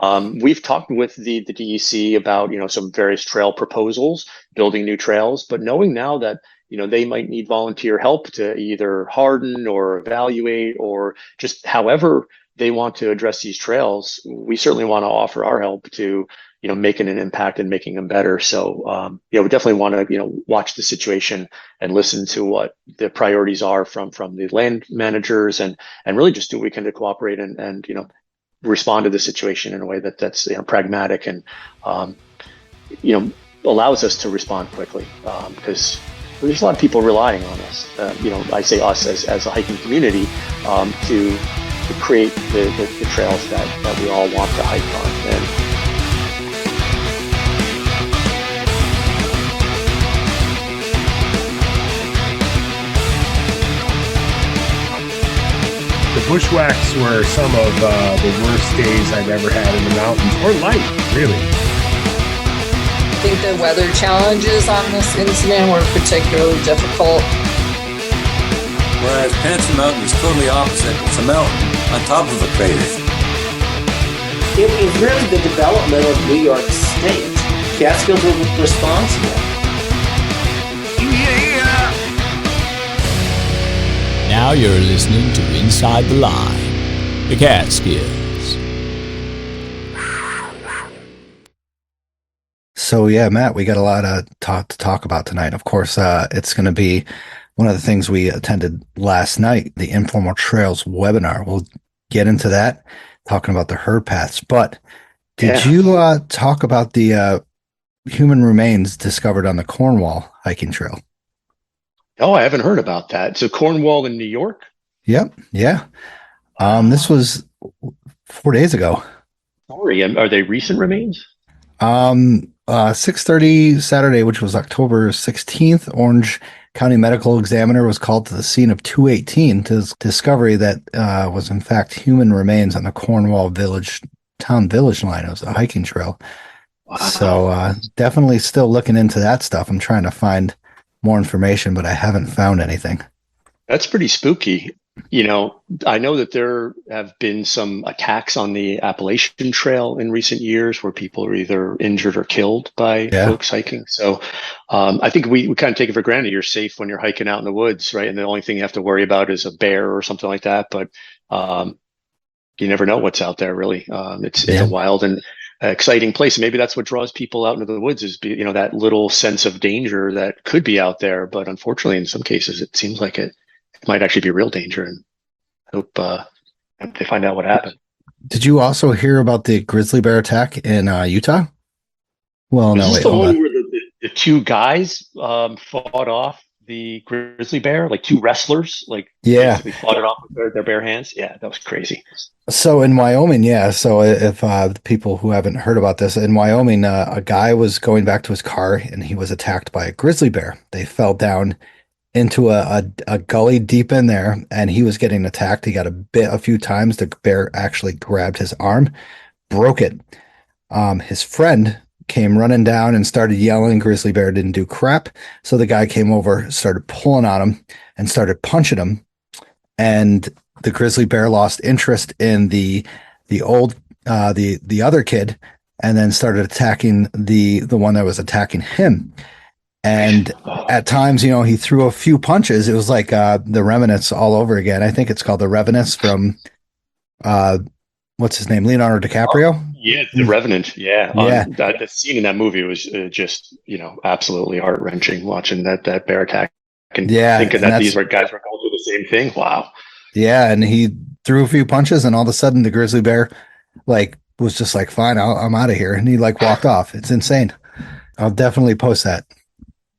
We've talked with the DEC about, some various trail proposals, building new trails, but knowing now that, they might need volunteer help to either harden or evaluate or just however they want to address these trails, we certainly want to offer our help to, making an impact and making them better. So, we definitely want to, watch the situation and listen to what the priorities are from the land managers and really just do what we can to cooperate and respond to the situation in a way that's pragmatic and allows us to respond quickly because there's a lot of people relying on us. I say us as a hiking community to create the trails that we all want to hike on. And the bushwhacks were some of the worst days I've ever had in the mountains, or life, really. I think the weather challenges on this incident were particularly difficult. Whereas Panson Mountain is totally opposite. It's a mountain on top of a crater. It was really the development of New York State. Catskills were responsible. Now you're listening to Inside the Line, the Catskills. So yeah, Matt, we got a lot of to talk about tonight. Of course, it's going to be one of the things we attended last night, the Informal Trails webinar. We'll get into that, talking about the herd paths. But did you talk about the human remains discovered on the Cornwall hiking trail? Oh, I haven't heard about that. So Cornwall in New York? Yep. Yeah. This was 4 days ago. Sorry, are they recent remains? 6:30 Saturday, which was October 16th, Orange County Medical Examiner was called to the scene of 218 to discovery that was in fact human remains on the Cornwall town village line. It was a hiking trail. Wow. So definitely still looking into that stuff. I'm trying to find more information, but I haven't found anything. That's pretty spooky. I know that there have been some attacks on the Appalachian Trail in recent years where people are either injured or killed by folks hiking. So I think we kind of take it for granted you're safe when you're hiking out in the woods, right? And the only thing you have to worry about is a bear or something like that. But you never know what's out there, really. It's a wild and exciting place. Maybe that's what draws people out into the woods is, that little sense of danger that could be out there. But unfortunately, in some cases, it seems like it might actually be real danger, and I hope they find out what happened. Did you also hear about the grizzly bear attack in Utah? Well, no, wait, the one where the two guys fought off the grizzly bear, like two wrestlers, basically fought it off with their bare hands. Yeah, that was crazy. So in Wyoming, so if the people who haven't heard about this, in Wyoming, a guy was going back to his car and he was attacked by a grizzly bear. They fell down into a gully deep in there, and he was getting attacked. He got bit a few times. The bear actually grabbed his arm, broke it. His friend came running down and started yelling. Grizzly bear didn't do crap. So the guy came over, started pulling on him and started punching him. And the grizzly bear lost interest in the other kid and then started attacking the one that was attacking him. And at times, he threw a few punches. It was like the Revenants all over again. I think it's called the Revenants from, what's his name? Leonardo DiCaprio? Yeah, the Revenant. Yeah. The scene in that movie was just, absolutely heart-wrenching watching that bear attack and thinking that these guys were going through the same thing. Wow. Yeah, and he threw a few punches, and all of a sudden the grizzly bear, was just like, fine, I'm out of here. And he, walked off. It's insane. I'll definitely post that.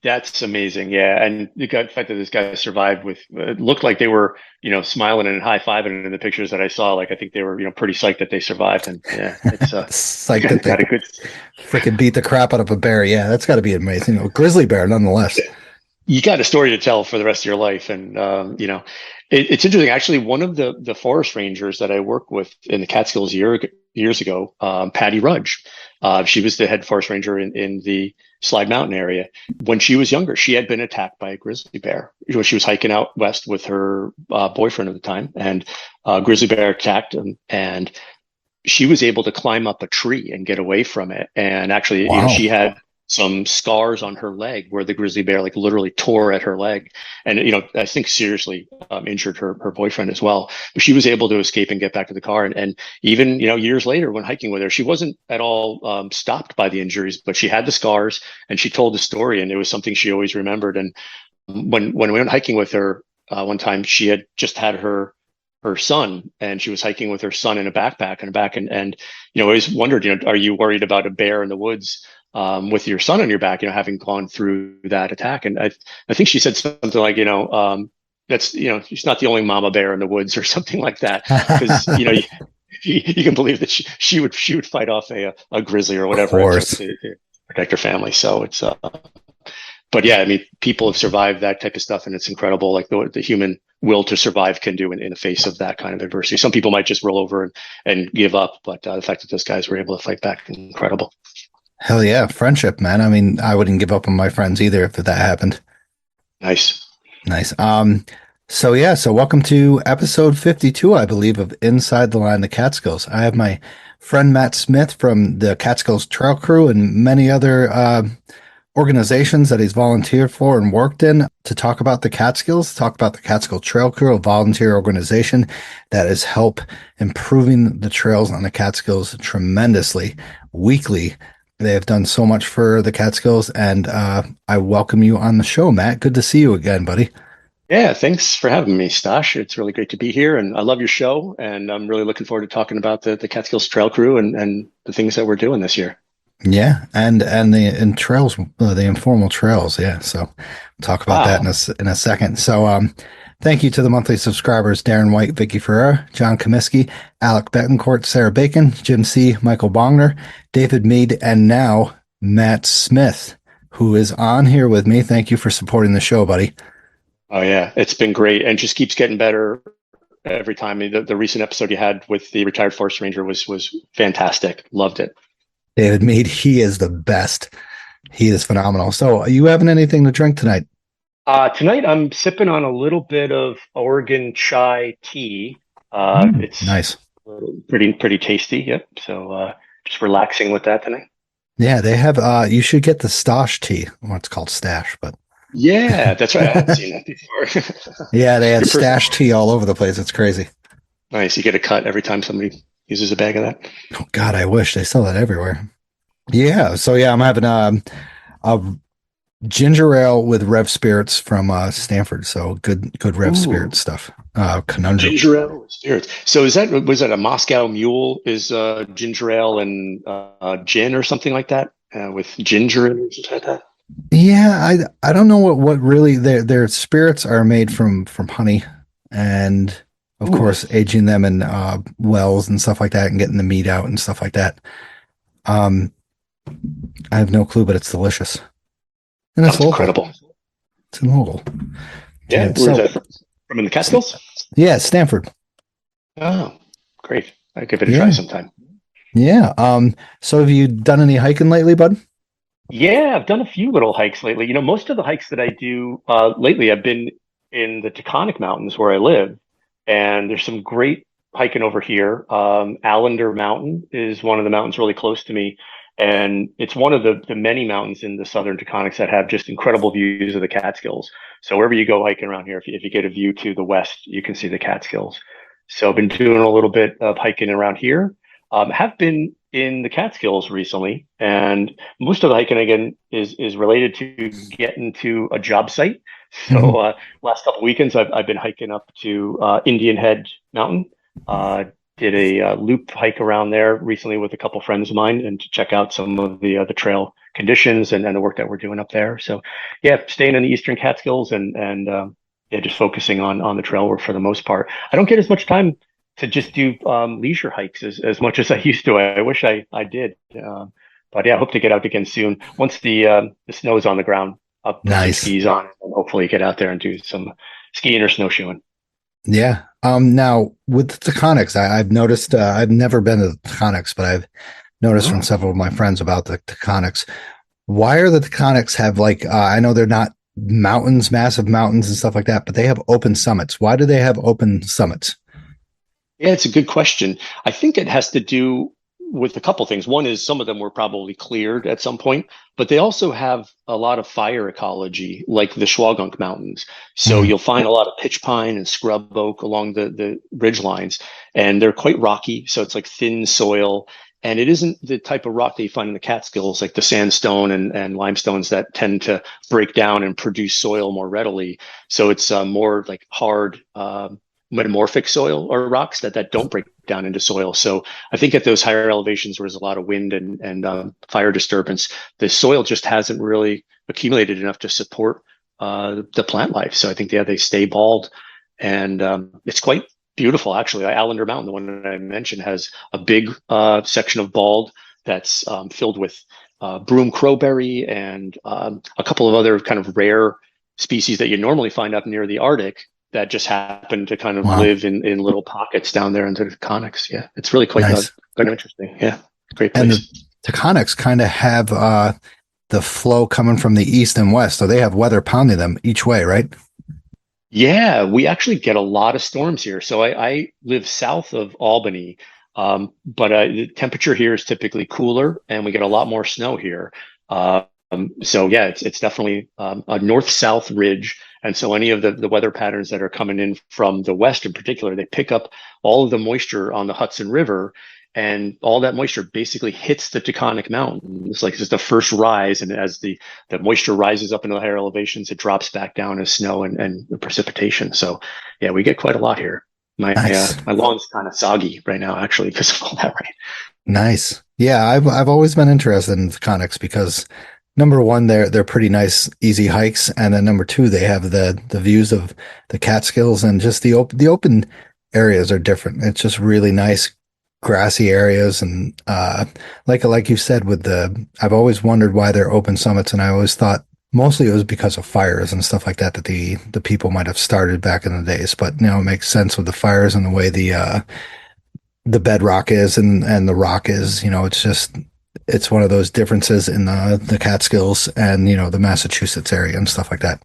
That's amazing. Yeah. And the fact that this guy survived it looked like they were, smiling and high-fiving in the pictures that I saw. I think they were, pretty psyched that they survived. And it's psyched that they freaking beat the crap out of a bear. Yeah, that's got to be amazing. Grizzly bear, nonetheless. You got a story to tell for the rest of your life. And, it's interesting. Actually, one of the forest rangers that I worked with in the Catskills years ago, Patty Rudge, she was the head forest ranger in the Slide Mountain area. When she was younger, she had been attacked by a grizzly bear. She was hiking out west with her boyfriend at the time, and grizzly bear attacked him. And she was able to climb up a tree and get away from it. And actually, Wow. she had some scars on her leg where the grizzly bear like literally tore at her leg, and I think seriously injured her boyfriend as well. But she was able to escape and get back to the car. And even years later, when hiking with her, she wasn't at all stopped by the injuries, but she had the scars, and she told the story, and it was something she always remembered. And when we went hiking with her one time, she had just had her son, and she was hiking with her son in a backpack in her back, and I always wondered, are you worried about a bear in the woods with your son on your back, having gone through that attack? And I think she said something like, that's, she's not the only mama bear in the woods or something like that. Because, you can believe that she would fight off a grizzly or whatever to protect her family. So it's, but yeah, I mean, people have survived that type of stuff, and it's incredible, like the human will to survive can do in the face of that kind of adversity. Some people might just roll over and give up, but the fact that those guys were able to fight back, incredible. Hell yeah, friendship, man. I mean, I wouldn't give up on my friends either if that happened. Nice. So welcome to episode 52, I believe, of Inside the Line, the Catskills. I have my friend Matt Smith from the Catskills Trail Crew and many other organizations that he's volunteered for and worked in to talk about the Catskills, talk about the Catskill Trail Crew, a volunteer organization that has helped improving the trails on the Catskills tremendously. Weekly, they have done so much for the Catskills, and I welcome you on the show, Matt. Good to see you again, buddy. Yeah, thanks for having me, Stash. It's really great to be here, and I love your show, and I'm really looking forward to talking about the Catskills Trail Crew and the things that we're doing this year. Yeah, and the trails, the informal trails. Yeah, so we'll talk about that in a second. So, thank you to the monthly subscribers: Darren White, Vicky Ferrer, John Comiskey, Alec Betancourt, Sarah Bacon, Jim C., Michael Bongner, David Mead, and now Matt Smith, who is on here with me. Thank you for supporting the show, buddy. Oh yeah, it's been great, and just keeps getting better every time. The recent episode you had with the retired forest ranger was fantastic. Loved it. David Mead, he is the best. He is phenomenal. So, are you having anything to drink tonight? Tonight, I'm sipping on a little bit of Oregon chai tea. It's nice, pretty tasty. Yep. So, just relaxing with that tonight. Yeah, they have. You should get the Stash tea. Well, it's called Stash, but yeah, that's right. I haven't seen that before. Yeah, they have Stash tea all over the place. It's crazy. Nice. You get a cut every time somebody uses a bag of that. Oh God, I wish they sell that everywhere. Yeah. So yeah, I'm having a ginger ale with Rev Spirits from Stanford. So good Rev Spirits stuff. Conundrum. Ginger ale with spirits. So was that a Moscow Mule? Is ginger ale and gin or something like that? With ginger and something like that. Yeah, I don't know what really their spirits are made from honey, and of course aging them in wells and stuff like that, and getting the meat out and stuff like that. I have no clue, but it's delicious. And it's incredible. It's local. Yeah, where's that from in the Catskills? Yeah, Stanford. Oh, great. I'll give it a try sometime. Yeah. So have you done any hiking lately, bud? Yeah, I've done a few little hikes lately. Most of the hikes that I do lately, I've been in the Taconic Mountains where I live, and there's some great hiking over here. Allender Mountain is one of the mountains really close to me, and it's one of the many mountains in the southern Taconics that have just incredible views of the Catskills. So wherever you go hiking around here, if you get a view to the west, you can see the Catskills. So I've been doing a little bit of hiking around here. Have been in the Catskills recently, and most of the hiking again is related to getting to a job site. So last couple of weekends, I've been hiking up to Indian Head Mountain. Did a loop hike around there recently with a couple friends of mine, and to check out some of the trail conditions and the work that we're doing up there. So yeah, staying in the Eastern Catskills and just focusing on the trail work for the most part. I don't get as much time to just do leisure hikes as much as I used to. I wish I did. But yeah, I hope to get out again soon. Once the snow is on the ground, I'll put some skis on and hopefully get out there and do some skiing or snowshoeing. Yeah. Now with the Taconics, I've noticed, I've never been to the Taconics, but I've noticed from several of my friends about the Taconics. Why are the Taconics have I know they're not mountains, massive mountains and stuff like that, but they have open summits. Why do they have open summits? Yeah, it's a good question. I think it has to do with a couple things. One is some of them were probably cleared at some point, but they also have a lot of fire ecology, like the Shawgunk Mountains. So Mm. you'll find a lot of pitch pine and scrub oak along the ridge lines, and they're quite rocky. So it's like thin soil. And it isn't the type of rock that you find in the Catskills, like the sandstone and limestones that tend to break down and produce soil more readily. So it's more like hard, metamorphic soil or rocks that don't break down into soil. So I think at those higher elevations where there's a lot of wind and fire disturbance, the soil just hasn't really accumulated enough to support the plant life. So I think they stay bald, and it's quite beautiful actually. Allender Mountain, the one that I mentioned, has a big section of bald that's filled with broom crowberry and a couple of other kind of rare species that you normally find up near the Arctic that just happen to kind of Wow. live in little pockets down there in the Taconics. Yeah, it's really quite Nice. quite interesting. Yeah, great And place. the Taconics kind of have the flow coming from the east and west, so they have weather pounding them each way, right? Yeah, we actually get a lot of storms here. So I live south of Albany, but the temperature here is typically cooler, and we get a lot more snow here. So yeah, it's definitely a north-south ridge, and so any of the weather patterns that are coming in from the west, in particular, they pick up all of the moisture on the Hudson River, and all that moisture basically hits the Taconic Mountains. Like it's the first rise, and as the moisture rises up into the higher elevations, it drops back down as snow and the precipitation. So yeah, we get quite a lot here. Nice. My lawn's kind of soggy right now, actually, because of all that rain. Nice. Yeah, I've always been interested in the Taconics because number one, they're pretty nice, easy hikes, and then number two, they have the views of the Catskills, and just the open areas are different. It's just really nice grassy areas, and like you said, I've always wondered why they're open summits, and I always thought mostly it was because of fires and stuff like that the people might have started back in the days. But it makes sense with the fires and the way the bedrock is and the rock is. It's one of those differences in the Catskills and the Massachusetts area and stuff like that.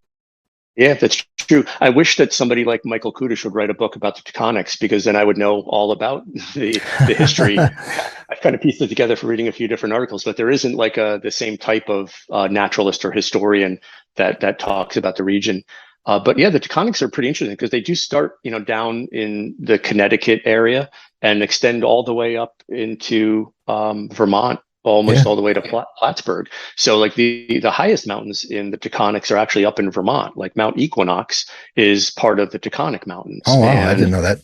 Yeah, that's true. I wish that somebody like Michael Kudish would write a book about the Taconics, because then I would know all about the history. I've kind of pieced it together for reading a few different articles, but there isn't like the same type of naturalist or historian that talks about the region. But yeah, the Taconics are pretty interesting because they do start, down in the Connecticut area and extend all the way up into Vermont, almost all the way to Plattsburgh. So like the highest mountains in the Taconics are actually up in Vermont. Like Mount Equinox is part of the Taconic Mountains. Oh, wow. I didn't know that.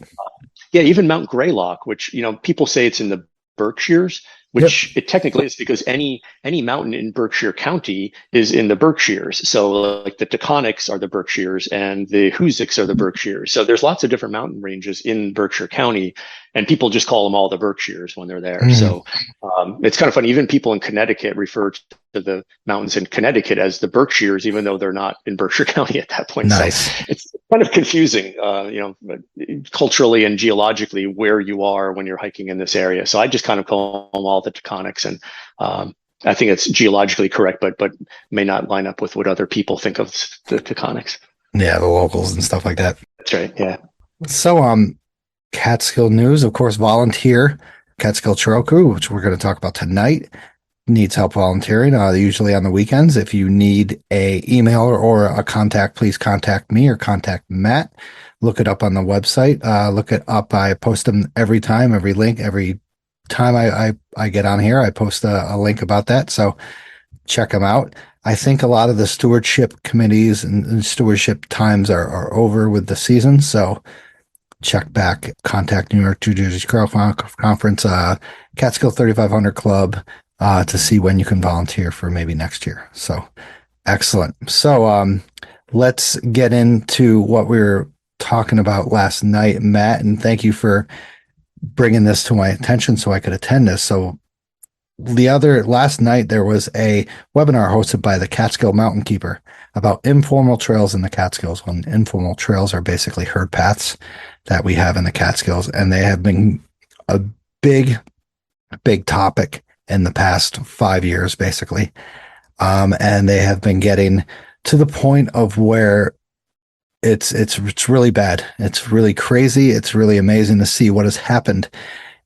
Yeah, even Mount Greylock, which, people say it's in the Berkshires, which it technically is, because any mountain in Berkshire County is in the Berkshires. So like the Taconics are the Berkshires and the Hoosics are the Berkshires. So there's lots of different mountain ranges in Berkshire County, and people just call them all the Berkshires when they're there. So it's kind of funny. Even people in Connecticut refer to the mountains in Connecticut as the Berkshires, even though they're not in Berkshire County at that point. Nice. So it's kind of confusing, culturally and geologically, where you are when you're hiking in this area. So I just kind of call them all the Taconics, and I think it's geologically correct, but may not line up with what other people think of the Taconics. Yeah, the locals and stuff like that. That's right. Yeah. So Catskill news, of course, volunteer. Catskill Trail Crew, which we're going to talk about tonight, needs help volunteering, usually on the weekends. If you need a email or a contact, please contact me or contact Matt. Look it up on the website. Look it up. I post them every time, every link, every time I get on here, I post a link about that. So check them out. I think a lot of the stewardship committees and stewardship times are over with the season. So check back, contact New York, New Jersey Trail Conference, Catskill 3500 Club, to see when you can volunteer for maybe next year. So excellent. So let's get into what we were talking about last night, Matt, and thank you for bringing this to my attention so I could attend this. So last night there was a webinar hosted by the Catskill Mountainkeeper about informal trails in the Catskills. When informal trails are basically herd paths that we have in the Catskills, and they have been a big topic in the past 5 years, basically. And they have been getting to the point of where it's really bad. It's really crazy. It's really amazing to see what has happened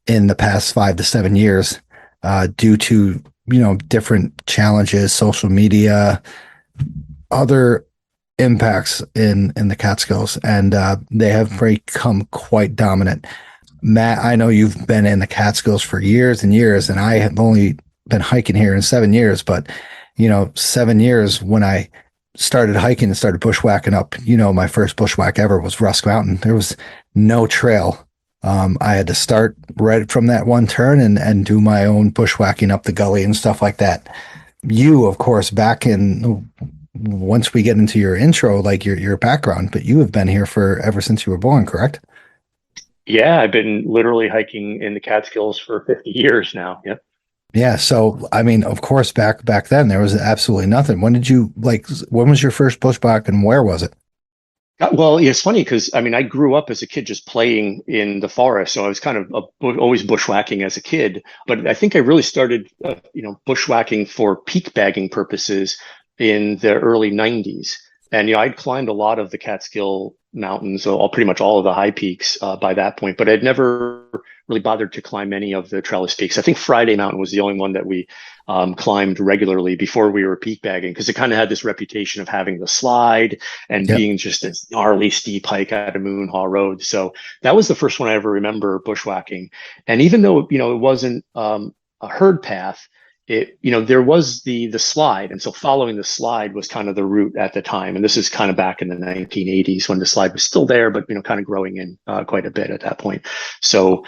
in the past 5 to 7 years, due to, different challenges, social media, other impacts in the Catskills, and they have become quite dominant. Matt, I know you've been in the Catskills for years and years, and I have only been hiking here in 7 years, but 7 years when I started hiking and started bushwhacking up, my first bushwhack ever was Rusk Mountain. There was no trail. I had to start right from that one turn and do my own bushwhacking up the gully and stuff like that. You, of course, once we get into your intro, like your background, but you have been here for ever since you were born, correct? Yeah, I've been literally hiking in the Catskills for 50 years now. Yep. Yeah. So, I mean, of course, back then there was absolutely nothing. When was your first bushwhack and where was it? Well, yeah, it's funny because I grew up as a kid just playing in the forest, so I was kind of always bushwhacking as a kid. But I think I really started, bushwhacking for peak bagging purposes in the early '90s. And I'd climbed a lot of the Catskill Mountains, so pretty much all of the high peaks by that point. But I'd never really bothered to climb any of the trellis peaks. I think Friday Mountain was the only one that we climbed regularly before we were peak bagging, because it kind of had this reputation of having the slide and being just this gnarly steep hike out of Moon Haw Road. So that was the first one I ever remember bushwhacking. And even though it wasn't a herd path, there was the slide, and so following the slide was kind of the route at the time. And this is kind of back in the 1980s when the slide was still there, but kind of growing in quite a bit at that point. So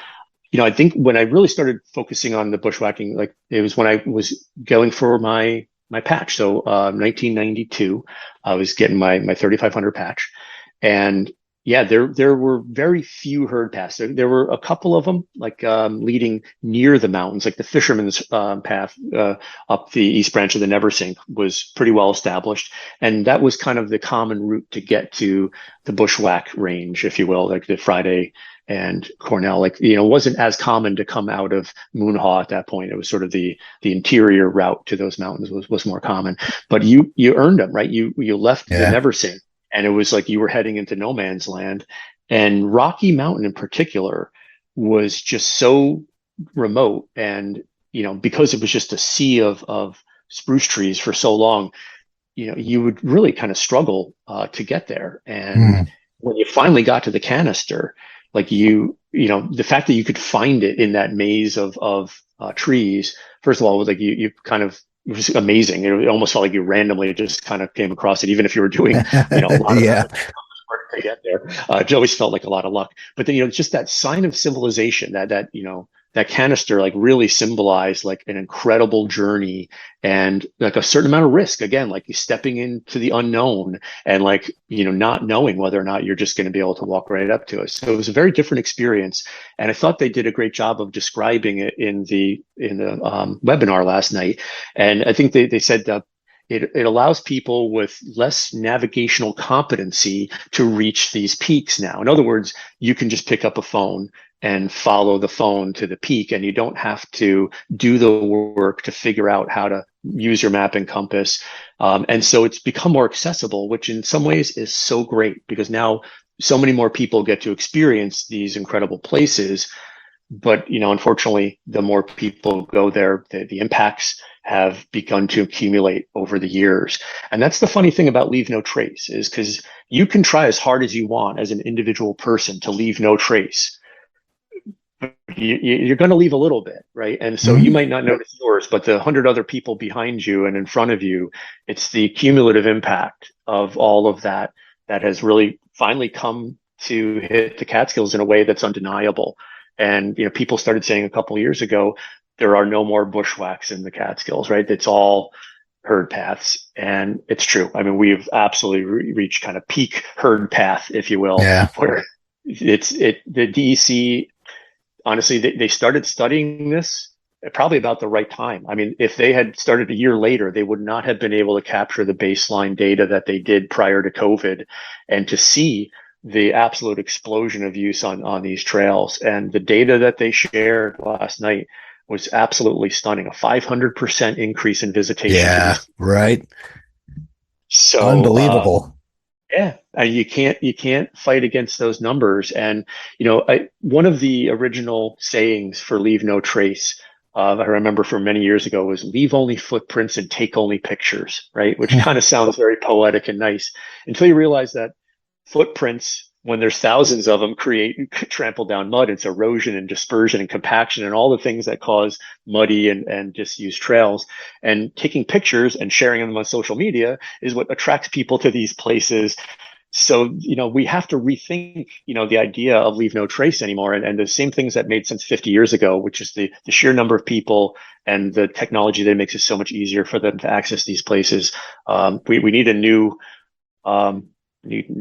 I think when I really started focusing on the bushwhacking, like it was when I was going for my patch. So 1992, I was getting my 3,500 patch, and yeah, there were very few herd paths. There were a couple of them, like leading near the mountains, like the Fisherman's Path up the East Branch of the Neversink was pretty well established, and that was kind of the common route to get to the bushwhack range, if you will, like the Friday and Cornell. Like it wasn't as common to come out of Moon Haw at that point. It was sort of the interior route to those mountains was more common. But you earned them, right? You left the Neversink. And it was like you were heading into no man's land. And Rocky Mountain in particular was just so remote. And, because it was just a sea of spruce trees for so long, you would really kind of struggle to get there. And when you finally got to the canister, like the fact that you could find it in that maze of trees, first of all, was like you kind of, it was amazing. It almost felt like you randomly just kind of came across it, even if you were doing, a lot of work to get there. It always felt like a lot of luck. But then, just that sign of civilization, that canister, like really symbolized like an incredible journey and like a certain amount of risk. Again, like you stepping into the unknown and like, not knowing whether or not you're just going to be able to walk right up to it. So it was a very different experience. And I thought they did a great job of describing it in the webinar last night. And I think they said that it allows people with less navigational competency to reach these peaks now. In other words, you can just pick up a phone and follow the phone to the peak, and you don't have to do the work to figure out how to use your map and compass. And so it's become more accessible, which in some ways is so great, because now so many more people get to experience these incredible places. But, unfortunately, the more people go there, the impacts have begun to accumulate over the years. And that's the funny thing about Leave No Trace, is because you can try as hard as you want as an individual person to leave no trace. You're going to leave a little bit, right? And so you might not notice yours, but the 100 other people behind you and in front of you, it's the cumulative impact of all of that has really finally come to hit the Catskills in a way that's undeniable. And people started saying a couple of years ago, there are no more bushwhacks in the Catskills, right? It's all herd paths, and it's true. We've absolutely reached kind of peak herd path, if you will, where the DEC. Honestly, they started studying this at probably about the right time. If they had started a year later, they would not have been able to capture the baseline data that they did prior to COVID, and to see the absolute explosion of use on these trails. And the data that they shared last night was absolutely stunning. A 500% increase in visitation. Yeah, right. So unbelievable. Yeah. you can't fight against those numbers. And one of the original sayings for Leave No Trace, I remember from many years ago, was leave only footprints and take only pictures, right? Which kind of sounds very poetic and nice, until you realize that footprints, when there's thousands of them, trample down mud. It's erosion and dispersion and compaction and all the things that cause muddy and disused trails. And taking pictures and sharing them on social media is what attracts people to these places. So, we have to rethink, the idea of Leave No Trace anymore. And the same things that made sense 50 years ago, which is the sheer number of people and the technology that makes it so much easier for them to access these places. We need a new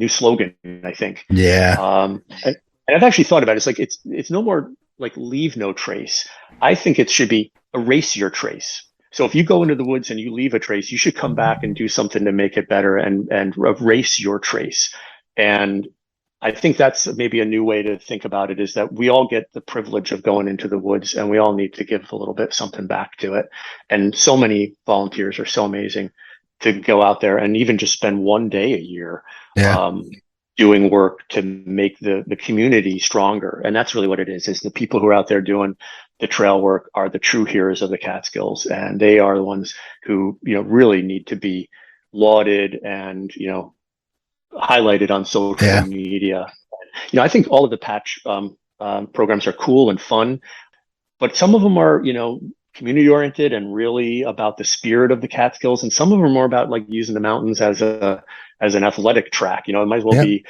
slogan, I think. Yeah. And I've actually thought about it. It's like, it's no more like Leave No Trace. I think it should be erase your trace. So if you go into the woods and you leave a trace, you should come back and do something to make it better and erase your trace. And I think that's maybe a new way to think about it, is that we all get the privilege of going into the woods, and we all need to give a little bit something back to it. And so many volunteers are so amazing to go out there and even just spend one day a year doing work to make the community stronger. And that's really what it is the people who are out there doing the trail work are the true heroes of the Catskills. And they are the ones who, really need to be lauded and, highlighted on social media. I think all of the patch programs are cool and fun, but some of them are, community oriented and really about the spirit of the Catskills. And some of them are more about like using the mountains as an athletic track. It might as well be,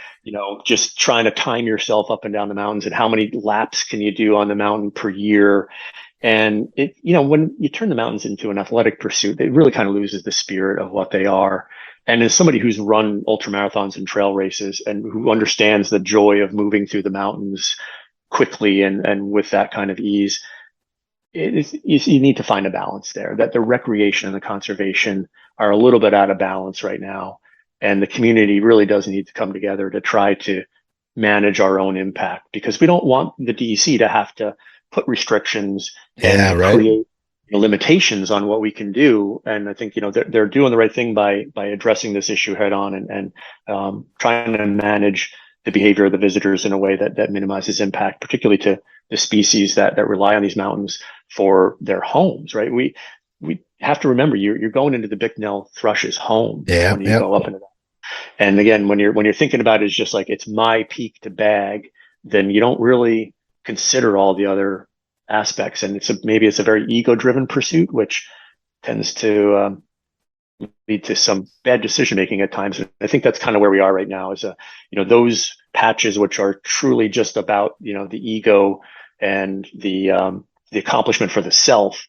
just trying to time yourself up and down the mountains and how many laps can you do on the mountain per year. And it, when you turn the mountains into an athletic pursuit, it really kind of loses the spirit of what they are. And as somebody who's run ultramarathons and trail races and who understands the joy of moving through the mountains quickly and with that kind of ease, you need to find a balance there, that the recreation and the conservation are a little bit out of balance right now. And the community really does need to come together to try to manage our own impact, because we don't want the DEC to have to put restrictions and create limitations on what we can do. And I think, they're doing the right thing by addressing this issue head on and trying to manage the behavior of the visitors in a way that minimizes impact, particularly to the species that rely on these mountains for their homes, right? We have to remember you're going into the Bicknell thrush's home when you go up into that. And again, when you're thinking about it as just like it's my peak to bag, then you don't really consider all the other aspects. And maybe it's a very ego-driven pursuit, which tends to lead to some bad decision making at times. And I think that's kind of where we are right now. Is those patches which are truly just about the ego and the accomplishment for the self.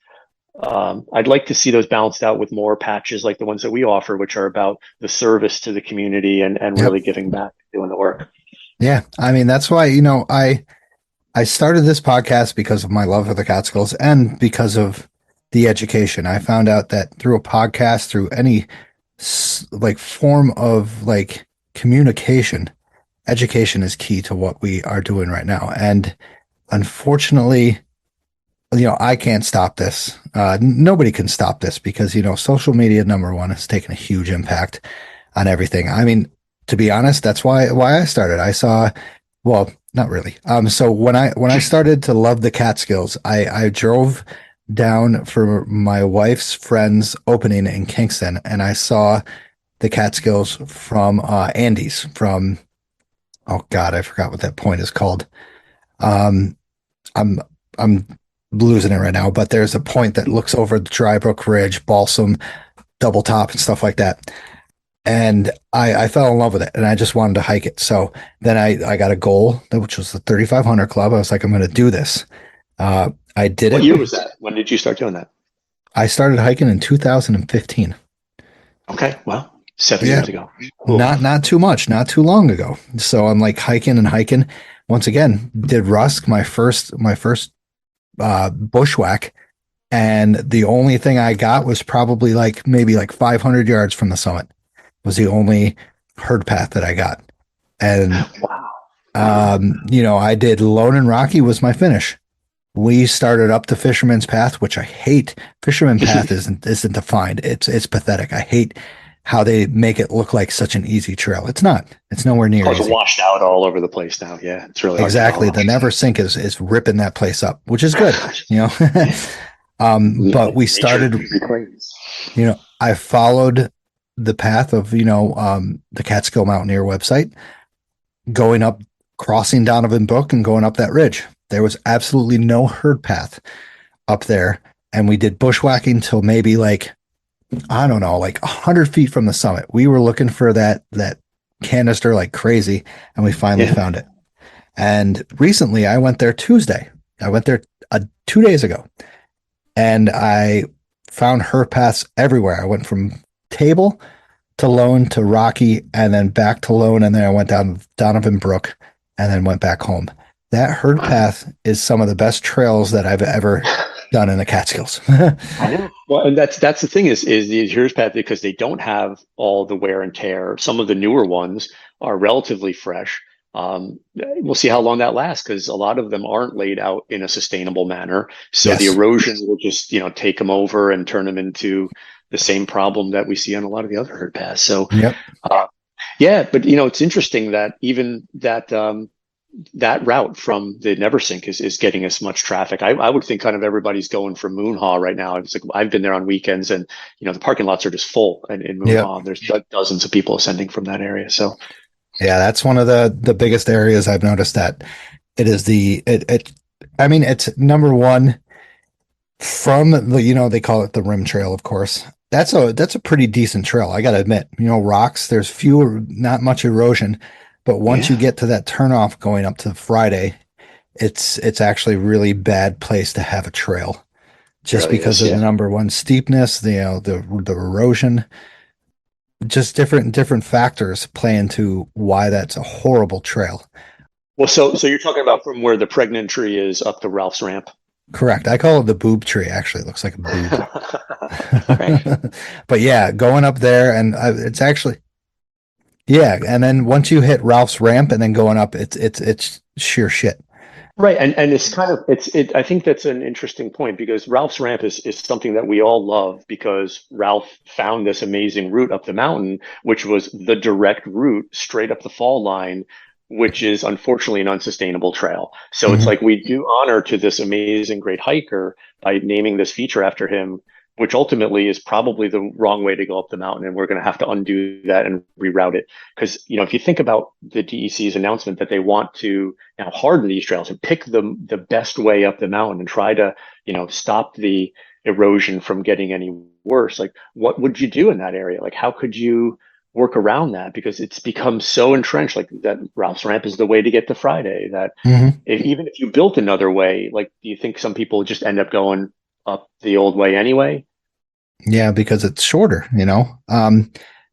I'd like to see those balanced out with more patches like the ones that we offer, which are about the service to the community and really giving back, doing the work. Yeah. I mean, that's why, I started this podcast because of my love for the Catskills and because of the education. I found out that through a podcast, through any form of communication, education is key to what we are doing right now. And unfortunately, I can't stop this. Nobody can stop this because, social media, number one, has taken a huge impact on everything. I mean, to be honest, that's why I started. I saw, well, not really. So when I started to love the Catskills, I drove down for my wife's friend's opening in Kingston, and I saw the Catskills from Andes from, oh God, I forgot what that point is called. I'm losing it right now, but there's a point that looks over the Dry Brook Ridge, Balsam, Double Top, and stuff like that. And I fell in love with it, and I just wanted to hike it. So then I got a goal, which was the 3,500 Club. I was like, I'm going to do this. I did it. What year was that? When did you start doing that? I started hiking in 2015. Okay, well, 7 years ago. Ooh. Not too much, not too long ago. So I'm like hiking. Once again, did Rusk, my first bushwhack, and the only thing I got was probably maybe 500 yards from the summit. Was the only herd path that I got. And I did Lone and Rocky was my finish. We started up the Fisherman's Path, which I hate. Fisherman's Path isn't defined. It's pathetic. I hate how they make it look like such an easy trail. It's not. It's nowhere near It's easy. washed out all over the place now. Yeah, it's really Exactly. hard to The Never Sink is ripping that place up, which is good, you know. But we started, you know, I followed the path of, you know, the Catskill Mountaineer website, going up, crossing Donovan Brook and going up that ridge. There was absolutely no herd path up there. And we did bushwhacking till maybe like, I don't know, like 100 feet from the summit. We were looking for that canister like crazy, and we finally found it. And recently I went there Tuesday. I went there 2 days ago, and I found herd paths everywhere. I went from Table to Lone to Rocky, and then back to Lone, and then I went down Donovan Brook and then went back home. That herd path is some of the best trails that I've ever done in the Catskills. I know. Well, and that's the thing is the herd path, because they don't have all the wear and tear. Some of the newer ones are relatively fresh. We'll see how long that lasts, because a lot of them aren't laid out in a sustainable manner. So the erosion will just, you know, take them over and turn them into the same problem that we see on a lot of the other herd paths. So, yeah, but you know, it's interesting that even that that route from the Neversink is getting as much traffic. I would think kind of everybody's going from Moonhaw right now. It's like I've been there on weekends, and you know the parking lots are just full. And in Moonhaw, there's dozens of people ascending from that area. So, yeah, that's one of the biggest areas I've noticed that it is I mean, it's number one from the, you know, they call it the rim trail, of course. That's a pretty decent trail, I got to admit. You know, rocks, there's not much erosion, but once you get to that turnoff going up to Friday, it's actually a really bad place to have a trail, just really because of the number one steepness, the erosion, just different factors play into why that's a horrible trail. Well, so you're talking about from where the pregnant tree is up to Ralph's Ramp? Correct. I call it the boob tree. Actually, it looks like a boob. But yeah, going up there, and it's actually, yeah. And then once you hit Ralph's Ramp and then going up, it's sheer shit. Right. And it's kind of, I think that's an interesting point, because Ralph's Ramp is something that we all love, because Ralph found this amazing route up the mountain, which was the direct route straight up the fall line, which is unfortunately an unsustainable trail. So it's like we do honor to this amazing, great hiker by naming this feature after him, which ultimately is probably the wrong way to go up the mountain. And we're going to have to undo that and reroute it. Because, you know, if you think about the DEC's announcement that they want to now harden these trails and pick the best way up the mountain and try to, you know, stop the erosion from getting any worse, like what would you do in that area? Like, how could you work around that? Because it's become so entrenched, like that Ralph's Ramp is the way to get to Friday, that even if you built another way, like, do you think some people just end up going up the old way anyway? Yeah, because it's shorter, you know.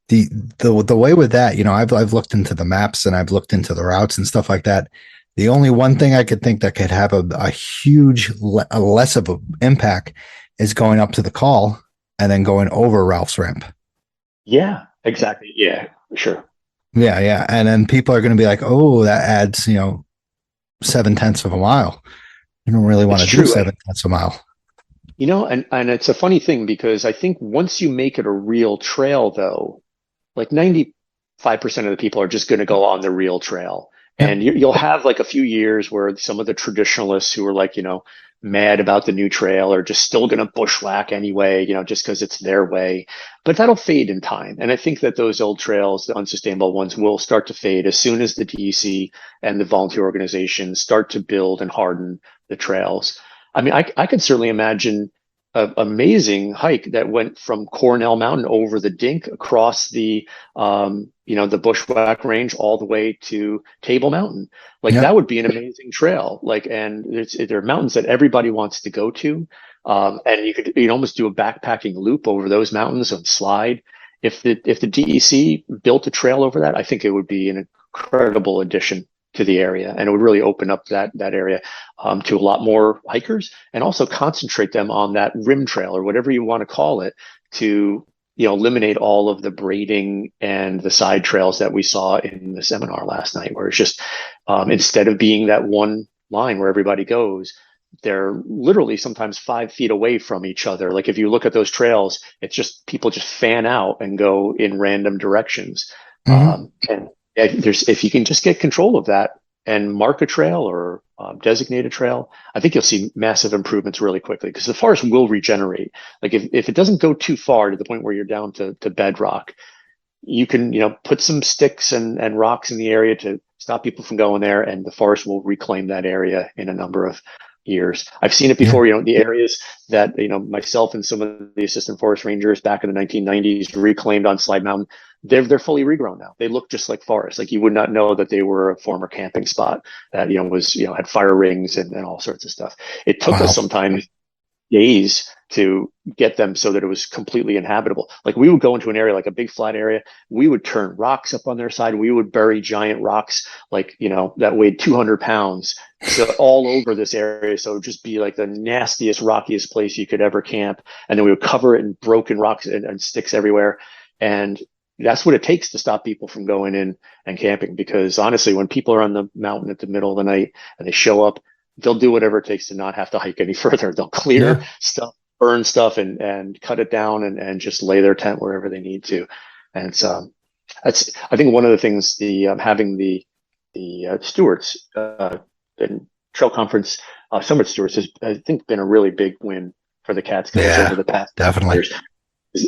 The way with that, you know, I've looked into the maps and I've looked into the routes and stuff like that. The only one thing I could think that could have a huge less of an impact is going up to the call and then going over Ralph's Ramp. Yeah, exactly. Yeah, sure. Yeah. And then people are going to be like, oh, that adds, you know, 0.7 of a mile. You don't really want to do 0.7 of a mile. You know, and it's a funny thing, because I think once you make it a real trail, though, like 95% of the people are just going to go on the real trail. And you'll have like a few years where some of the traditionalists who are like, you know, mad about the new trail are just still going to bushwhack anyway, you know, just because it's their way. But that'll fade in time. And I think that those old trails, the unsustainable ones, will start to fade as soon as the DEC and the volunteer organizations start to build and harden the trails. I mean, I could certainly imagine an amazing hike that went from Cornell Mountain over the Dink across the, you know, the Bushwhack Range all the way to Table Mountain. Like that would be an amazing trail. Like, and there are mountains that everybody wants to go to. And you'd almost do a backpacking loop over those mountains and slide. If the DEC built a trail over that, I think it would be an incredible addition to the area, and it would really open up that area to a lot more hikers, and also concentrate them on that rim trail or whatever you want to call it, to, you know, eliminate all of the braiding and the side trails that we saw in the seminar last night, where it's just instead of being that one line where everybody goes, they're literally sometimes 5 feet away from each other. Like if you look at those trails, it's just people just fan out and go in random directions. And if you can just get control of that and mark a trail or designate a trail, I think you'll see massive improvements really quickly, because the forest will regenerate. Like if it doesn't go too far to the point where you're down to bedrock, you can, put some sticks and rocks in the area to stop people from going there, and the forest will reclaim that area in a number of years. I've seen it before. The areas that myself and some of the assistant forest rangers back in the 1990s reclaimed on Slide Mountain, they're fully regrown now. They look just like forest. Like you would not know that they were a former camping spot that was had fire rings and all sorts of stuff. It took us sometimes days to get them so that it was completely inhabitable. Like we would go into an area, like a big flat area, we would turn rocks up on their side. We would bury giant rocks, like, that weighed 200 pounds so all over this area. So it would just be like the nastiest, rockiest place you could ever camp. And then we would cover it in broken rocks and sticks everywhere. And that's what it takes to stop people from going in and camping. Because honestly, when people are on the mountain at the middle of the night and they show up, they'll do whatever it takes to not have to hike any further. They'll clear stuff, burn stuff, and cut it down and just lay their tent wherever they need to. And that's I think one of the things having the stewards and trail conference summit stewards has, I think, been a really big win for the Catskills over the past years.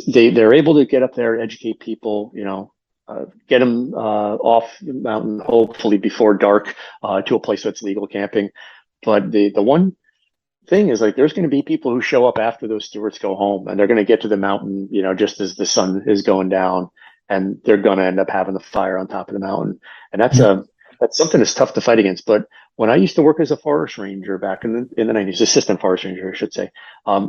They're able to get up there, educate people, get them off the mountain, hopefully before dark, to a place that's legal camping. But the one thing is, like, there's going to be people who show up after those stewards go home, and they're going to get to the mountain, just as the sun is going down, and they're going to end up having the fire on top of the mountain. And that's something that's tough to fight against. But when I used to work as a forest ranger back in the 90s, assistant forest ranger, I should say,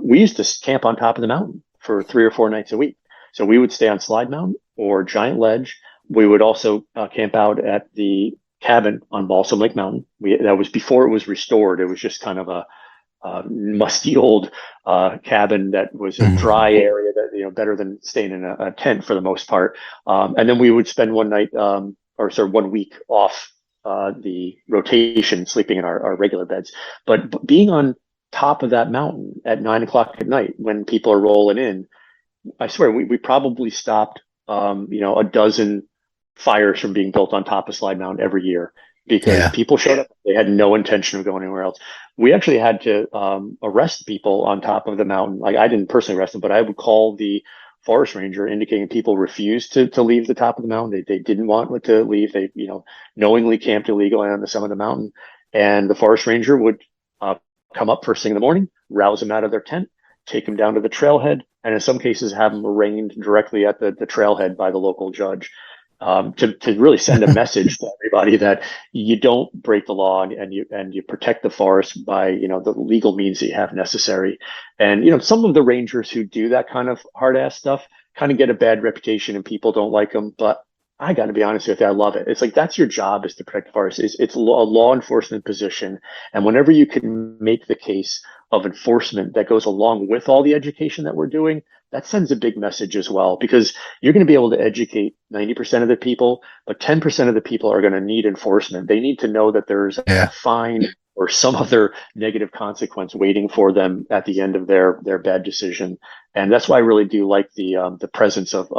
we used to camp on top of the mountain for 3 or 4 nights a week. So we would stay on Slide Mountain or Giant Ledge. We would also camp out at the cabin on Balsam Lake Mountain. That was before it was restored. It was just kind of a musty old cabin that was a dry area that, better than staying in a tent for the most part. And then we would spend 1 night, 1 week off the rotation, sleeping in our regular beds. But being on top of that mountain at 9 o'clock at night when people are rolling in, I swear we probably stopped, a dozen fires from being built on top of Slide Mountain every year, because people showed up. They had no intention of going anywhere else. We actually had to arrest people on top of the mountain. Like, I didn't personally arrest them, but I would call the forest ranger indicating people refused to leave the top of the mountain. They didn't want to leave. They, knowingly camped illegally on the summit of the mountain. And the forest ranger would come up first thing in the morning, rouse them out of their tent, take them down to the trailhead, and in some cases have them arraigned directly at the trailhead by the local judge, to really send a message to everybody that you don't break the law and you protect the forest by the legal means that you have necessary. And some of the rangers who do that kind of hard ass stuff kind of get a bad reputation and people don't like them, but I got to be honest with you, I love it. It's like, that's your job, is to protect the forest. It's a law enforcement position. And whenever you can make the case of enforcement that goes along with all the education that we're doing, that sends a big message as well, because you're going to be able to educate 90% of the people, but 10% of the people are going to need enforcement. They need to know that there's a fine or some other negative consequence waiting for them at the end of their bad decision. And that's why I really do like the presence of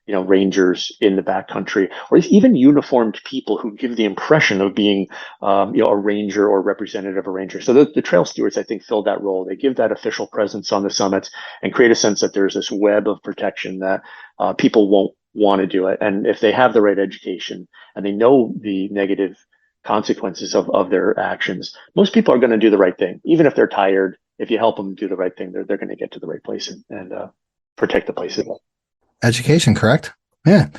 rangers in the backcountry, or even uniformed people who give the impression of being, a ranger or representative of a ranger. So the trail stewards, I think, fill that role. They give that official presence on the summits and create a sense that there's this web of protection that people won't want to do it. And if they have the right education and they know the negative consequences of their actions, most people are going to do the right thing, even if they're tired. If you help them do the right thing, they're going to get to the right place and protect the place. Education, correct? Yeah,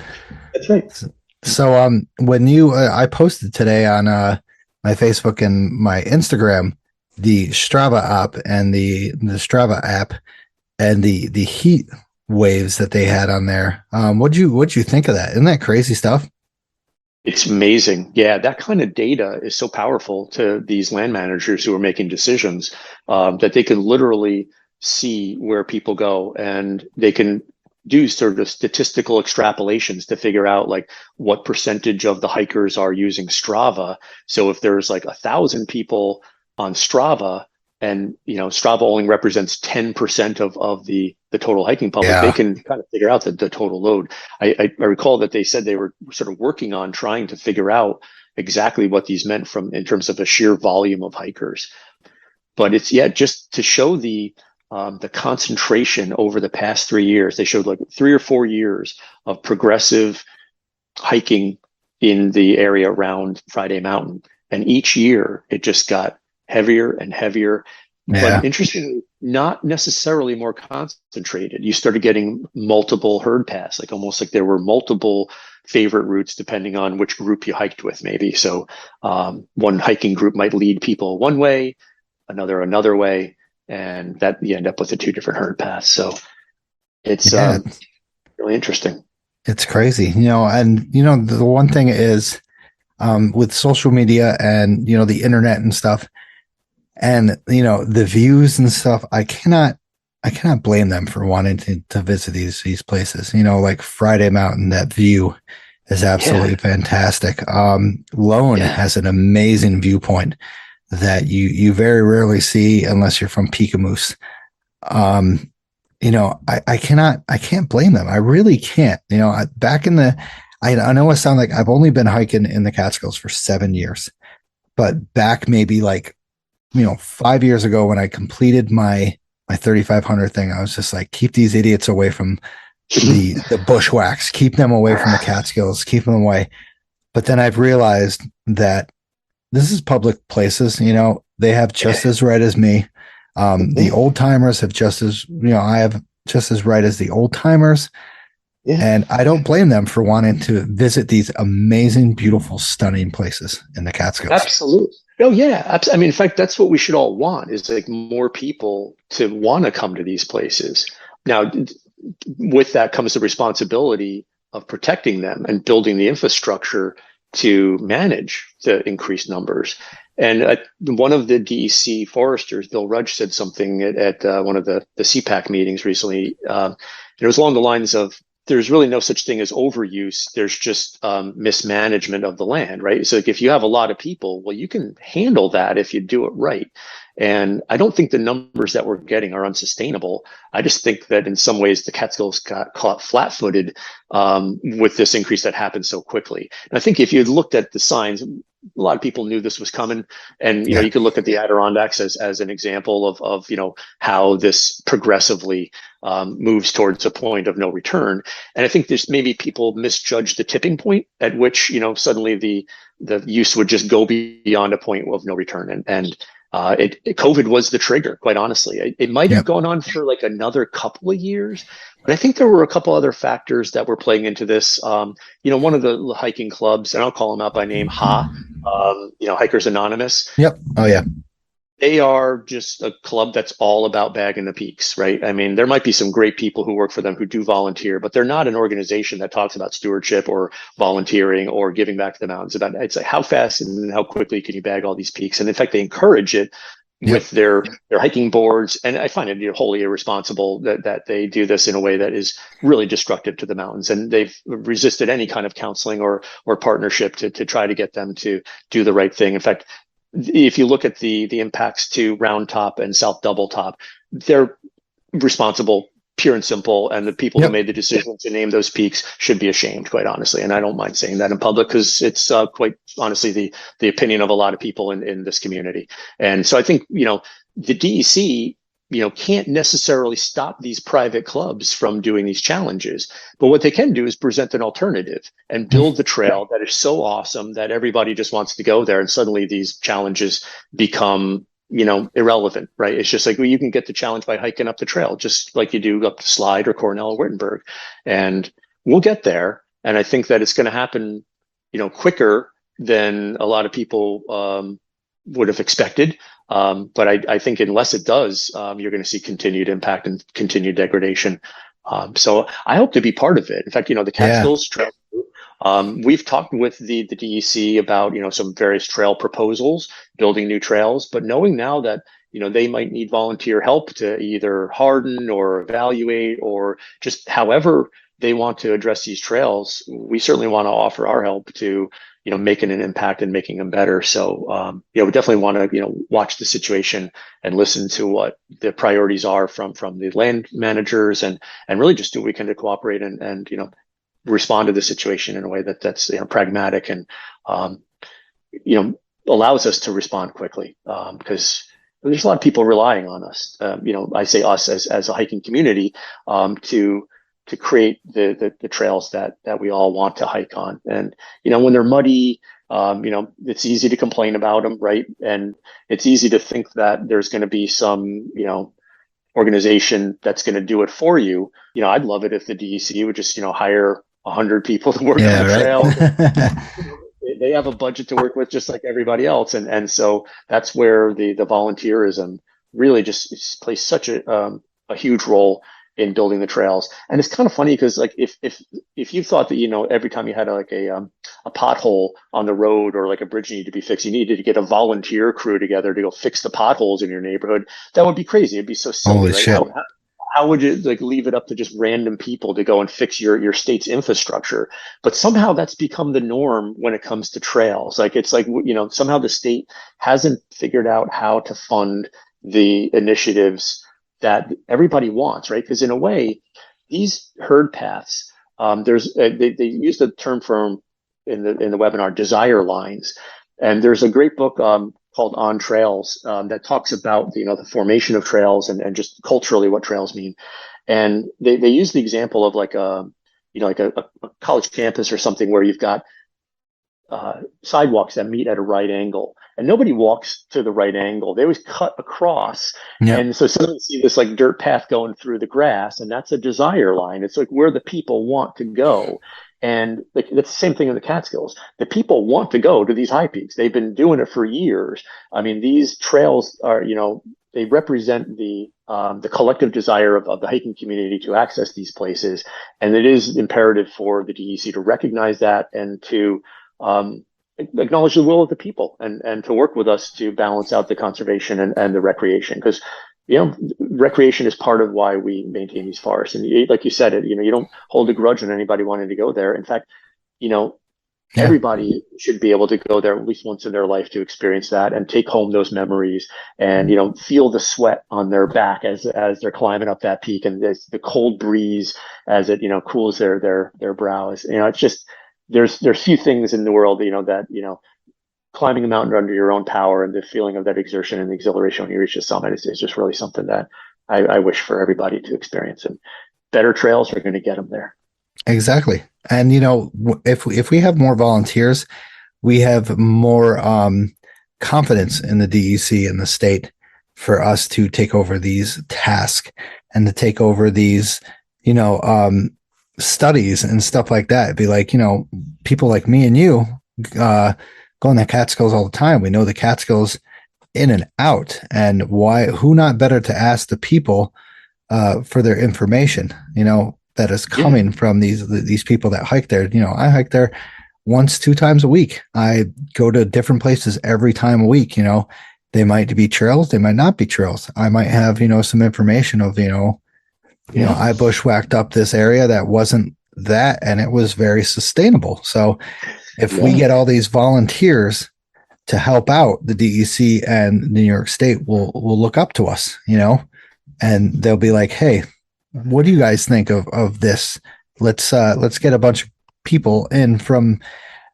that's right. So when I posted today on my Facebook and my Instagram the Strava app and the Strava app and the heat waves that they had on there. What'd you think of that? Isn't that crazy stuff? It's amazing. Yeah, that kind of data is so powerful to these land managers who are making decisions, that they can literally see where people go, and they can do sort of statistical extrapolations to figure out like what percentage of the hikers are using Strava. So if there's like 1,000 people on Strava, and Strava only represents 10% of the total hiking public, they can kind of figure out the total load. I recall that they said they were sort of working on trying to figure out exactly what these meant in terms of the sheer volume of hikers. But it's just to show the concentration over the past 3 years. They showed like 3 or 4 years of progressive hiking in the area around Friday Mountain, and each year it just got heavier and heavier. But interestingly, not necessarily more concentrated. You started getting multiple herd paths, like almost like there were multiple favorite routes depending on which group you hiked with, maybe. So one hiking group might lead people one way, another way, and that you end up with the 2 different herd paths. So it's really interesting. It's crazy, and the one thing is with social media and the internet and stuff, and the views and stuff, I cannot blame them for wanting to visit these places. Like Friday Mountain, that view is absolutely fantastic. Lone has an amazing viewpoint that you very rarely see unless you're from Peekamoose. I can't blame them. I really can't. Back in I know it sounds like I've only been hiking in the Catskills for 7 years, but back maybe 5 years ago when I completed my 3,500 thing, I was just like, keep these idiots away from the bushwhacks, keep them away from the Catskills, keep them away. But then I've realized that this is public places. They have just as right as me. The old timers have just as, I have just as right as the old timers. Yeah. And I don't blame them for wanting to visit these amazing, beautiful, stunning places in the Catskills. Absolutely. Oh yeah. I mean, in fact, that's what we should all want, is like more people to want to come to these places. Now, with that comes the responsibility of protecting them and building the infrastructure to manage the increased numbers. And one of the DEC foresters, Bill Rudge, said something at one of the CPAC meetings recently. It was along the lines of, there's really no such thing as overuse. There's just mismanagement of the land, right? So if you have a lot of people, well, you can handle that if you do it right. And I don't think the numbers that we're getting are unsustainable. I just think that in some ways the Catskills got caught flat-footed with this increase that happened so quickly. And I think if you had looked at the signs, a lot of people knew this was coming. And you could look at the Adirondacks as an example of how this progressively moves towards a point of no return. And I think there's maybe people misjudge the tipping point at which suddenly the use would just go beyond a point of no return. And COVID was the trigger, quite honestly. It might have gone on for like another couple of years, but I think there were a couple other factors that were playing into this. One of the hiking clubs, and I'll call them out by name, Hikers Anonymous. Yep. Oh yeah. They are just a club that's all about bagging the peaks, right? I mean, there might be some great people who work for them who do volunteer, but they're not an organization that talks about stewardship or volunteering or giving back to the mountains. It's like, how fast and how quickly can you bag all these peaks? And in fact, they encourage it with their hiking boards. And I find it wholly irresponsible that they do this in a way that is really destructive to the mountains. And they've resisted any kind of counseling or partnership to try to get them to do the right thing. In fact, if you look at the impacts to Round Top and South Double Top, they're responsible, pure and simple. And the people who made the decision to name those peaks should be ashamed, quite honestly. And I don't mind saying that in public because it's quite honestly the opinion of a lot of people in this community. And so I think, the DEC, can't necessarily stop these private clubs from doing these challenges. But what they can do is present an alternative and build the trail that is so awesome that everybody just wants to go there. And suddenly these challenges become, irrelevant, right? It's just like, well, you can get the challenge by hiking up the trail, just like you do up the Slide or Cornell or Wittenberg. And we'll get there. And I think that it's going to happen, quicker than a lot of people would have expected. But I think unless it does, you're going to see continued impact and continued degradation. So I hope to be part of it. In fact, the Catskills Trail, we've talked with the DEC about, some various trail proposals, building new trails, but knowing now that, they might need volunteer help to either harden or evaluate or just however they want to address these trails, we certainly want to offer our help to, making an impact and making them better. So, we definitely want to, watch the situation and listen to what the priorities are from the land managers, and really just do what we can to cooperate and respond to the situation in a way that's pragmatic and allows us to respond quickly, because there's a lot of people relying on us. I say us as a hiking community, to create the trails that we all want to hike on. And when they're muddy, it's easy to complain about them, right? And it's easy to think that there's going to be some organization that's going to do it for you. I'd love it if the DEC would just hire 100 people to work on the trail. They have a budget to work with just like everybody else, and so that's where the volunteerism really just plays such a huge role in building the trails. And it's kind of funny because like if you thought that every time you had like a pothole on the road or like a bridge needed to be fixed, you needed to get a volunteer crew together to go fix the potholes in your neighborhood, that would be crazy. It'd be so silly. Holy right? shit. How would you like leave it up to just random people to go and fix your state's infrastructure? But somehow that's become the norm when it comes to trails. Like it's like, somehow the state hasn't figured out how to fund the initiatives that everybody wants, right? Because in a way, these herd paths, they use the term in the webinar, desire lines. And there's a great book called On Trails that talks about the formation of trails and just culturally what trails mean. And they use the example of like a college campus or something where you've got sidewalks that meet at a right angle, and nobody walks to the right angle. They always cut across. Yep. And so suddenly you see this like dirt path going through the grass, and that's a desire line. It's like where the people want to go. And like, that's the same thing in the Catskills. The people want to go to these high peaks. They've been doing it for years. I mean, these trails are, they represent the collective desire of the hiking community to access these places. And it is imperative for the DEC to recognize that and to acknowledge the will of the people and to work with us to balance out the conservation and the recreation. Because recreation is part of why we maintain these forests. And like you said, you don't hold a grudge on anybody wanting to go there. In fact, everybody should be able to go there at least once in their life to experience that and take home those memories and, feel the sweat on their back as they're climbing up that peak, and the cold breeze as it, cools their brows. It's just, there's few things in the world, that, climbing a mountain under your own power and the feeling of that exertion and the exhilaration when you reach the summit is just really something that I wish for everybody to experience. And better trails are going to get them there. Exactly. And, if we have more volunteers, we have more confidence in the DEC and the state for us to take over these tasks and to take over these, studies and stuff like that. It'd be like, people like me and you go in the Catskills all the time. We know the Catskills in and out, and who not better to ask the people for their information, that is coming from these people that hike there. I hike there once, 2 times a week. I go to different places every time a week. They might be trails, they might not be trails. I might have, some information of, I bushwhacked up this area that wasn't that, and it was very sustainable. So if we get all these volunteers to help out, the DEC and New York State will look up to us, and they'll be like, hey, what do you guys think of this? Let's get a bunch of people in from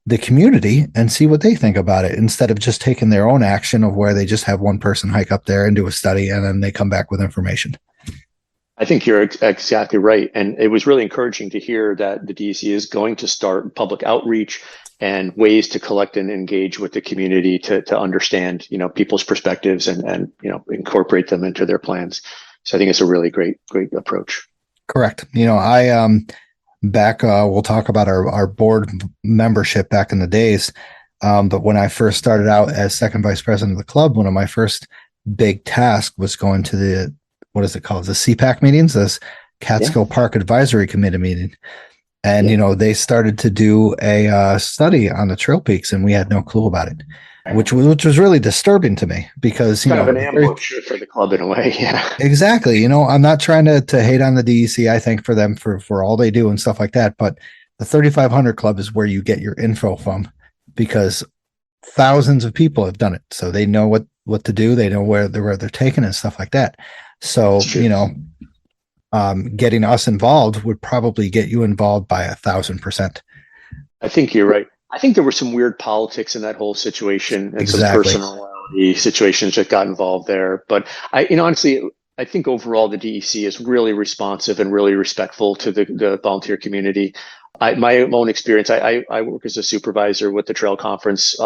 the community and see what they think about it, instead of just taking their own action of where they just have one person hike up there and do a study and then they come back with information. I think you're exactly right. And it was really encouraging to hear that the DEC is going to start public outreach and ways to collect and engage with the community to understand, people's perspectives and incorporate them into their plans. So I think it's a really great approach. Correct. I we'll talk about our board membership back in the days. But when I first started out as second vice president of the club, one of my first big tasks was going to the, what is it called? The CPAC meetings, this Catskill Park Advisory Committee meeting. And, they started to do a study on the trail peaks, and we had no clue about it, which was really disturbing to me because, kind of an ambush for the club in a way. Yeah, exactly. I'm not trying to hate on the DEC. I thank for them for all they do and stuff like that. But the 3,500 Club is where you get your info from. because thousands of people have done it. So they know what to do. They know where they're taken and stuff like that. So, getting us involved would probably get you involved by 1,000%. I think you're right. I think there were some weird politics in that whole situation and some personality situations that got involved there. But honestly, I think overall the DEC is really responsive and really respectful to the volunteer community. My own experience, I work as a supervisor with the Trail Conference,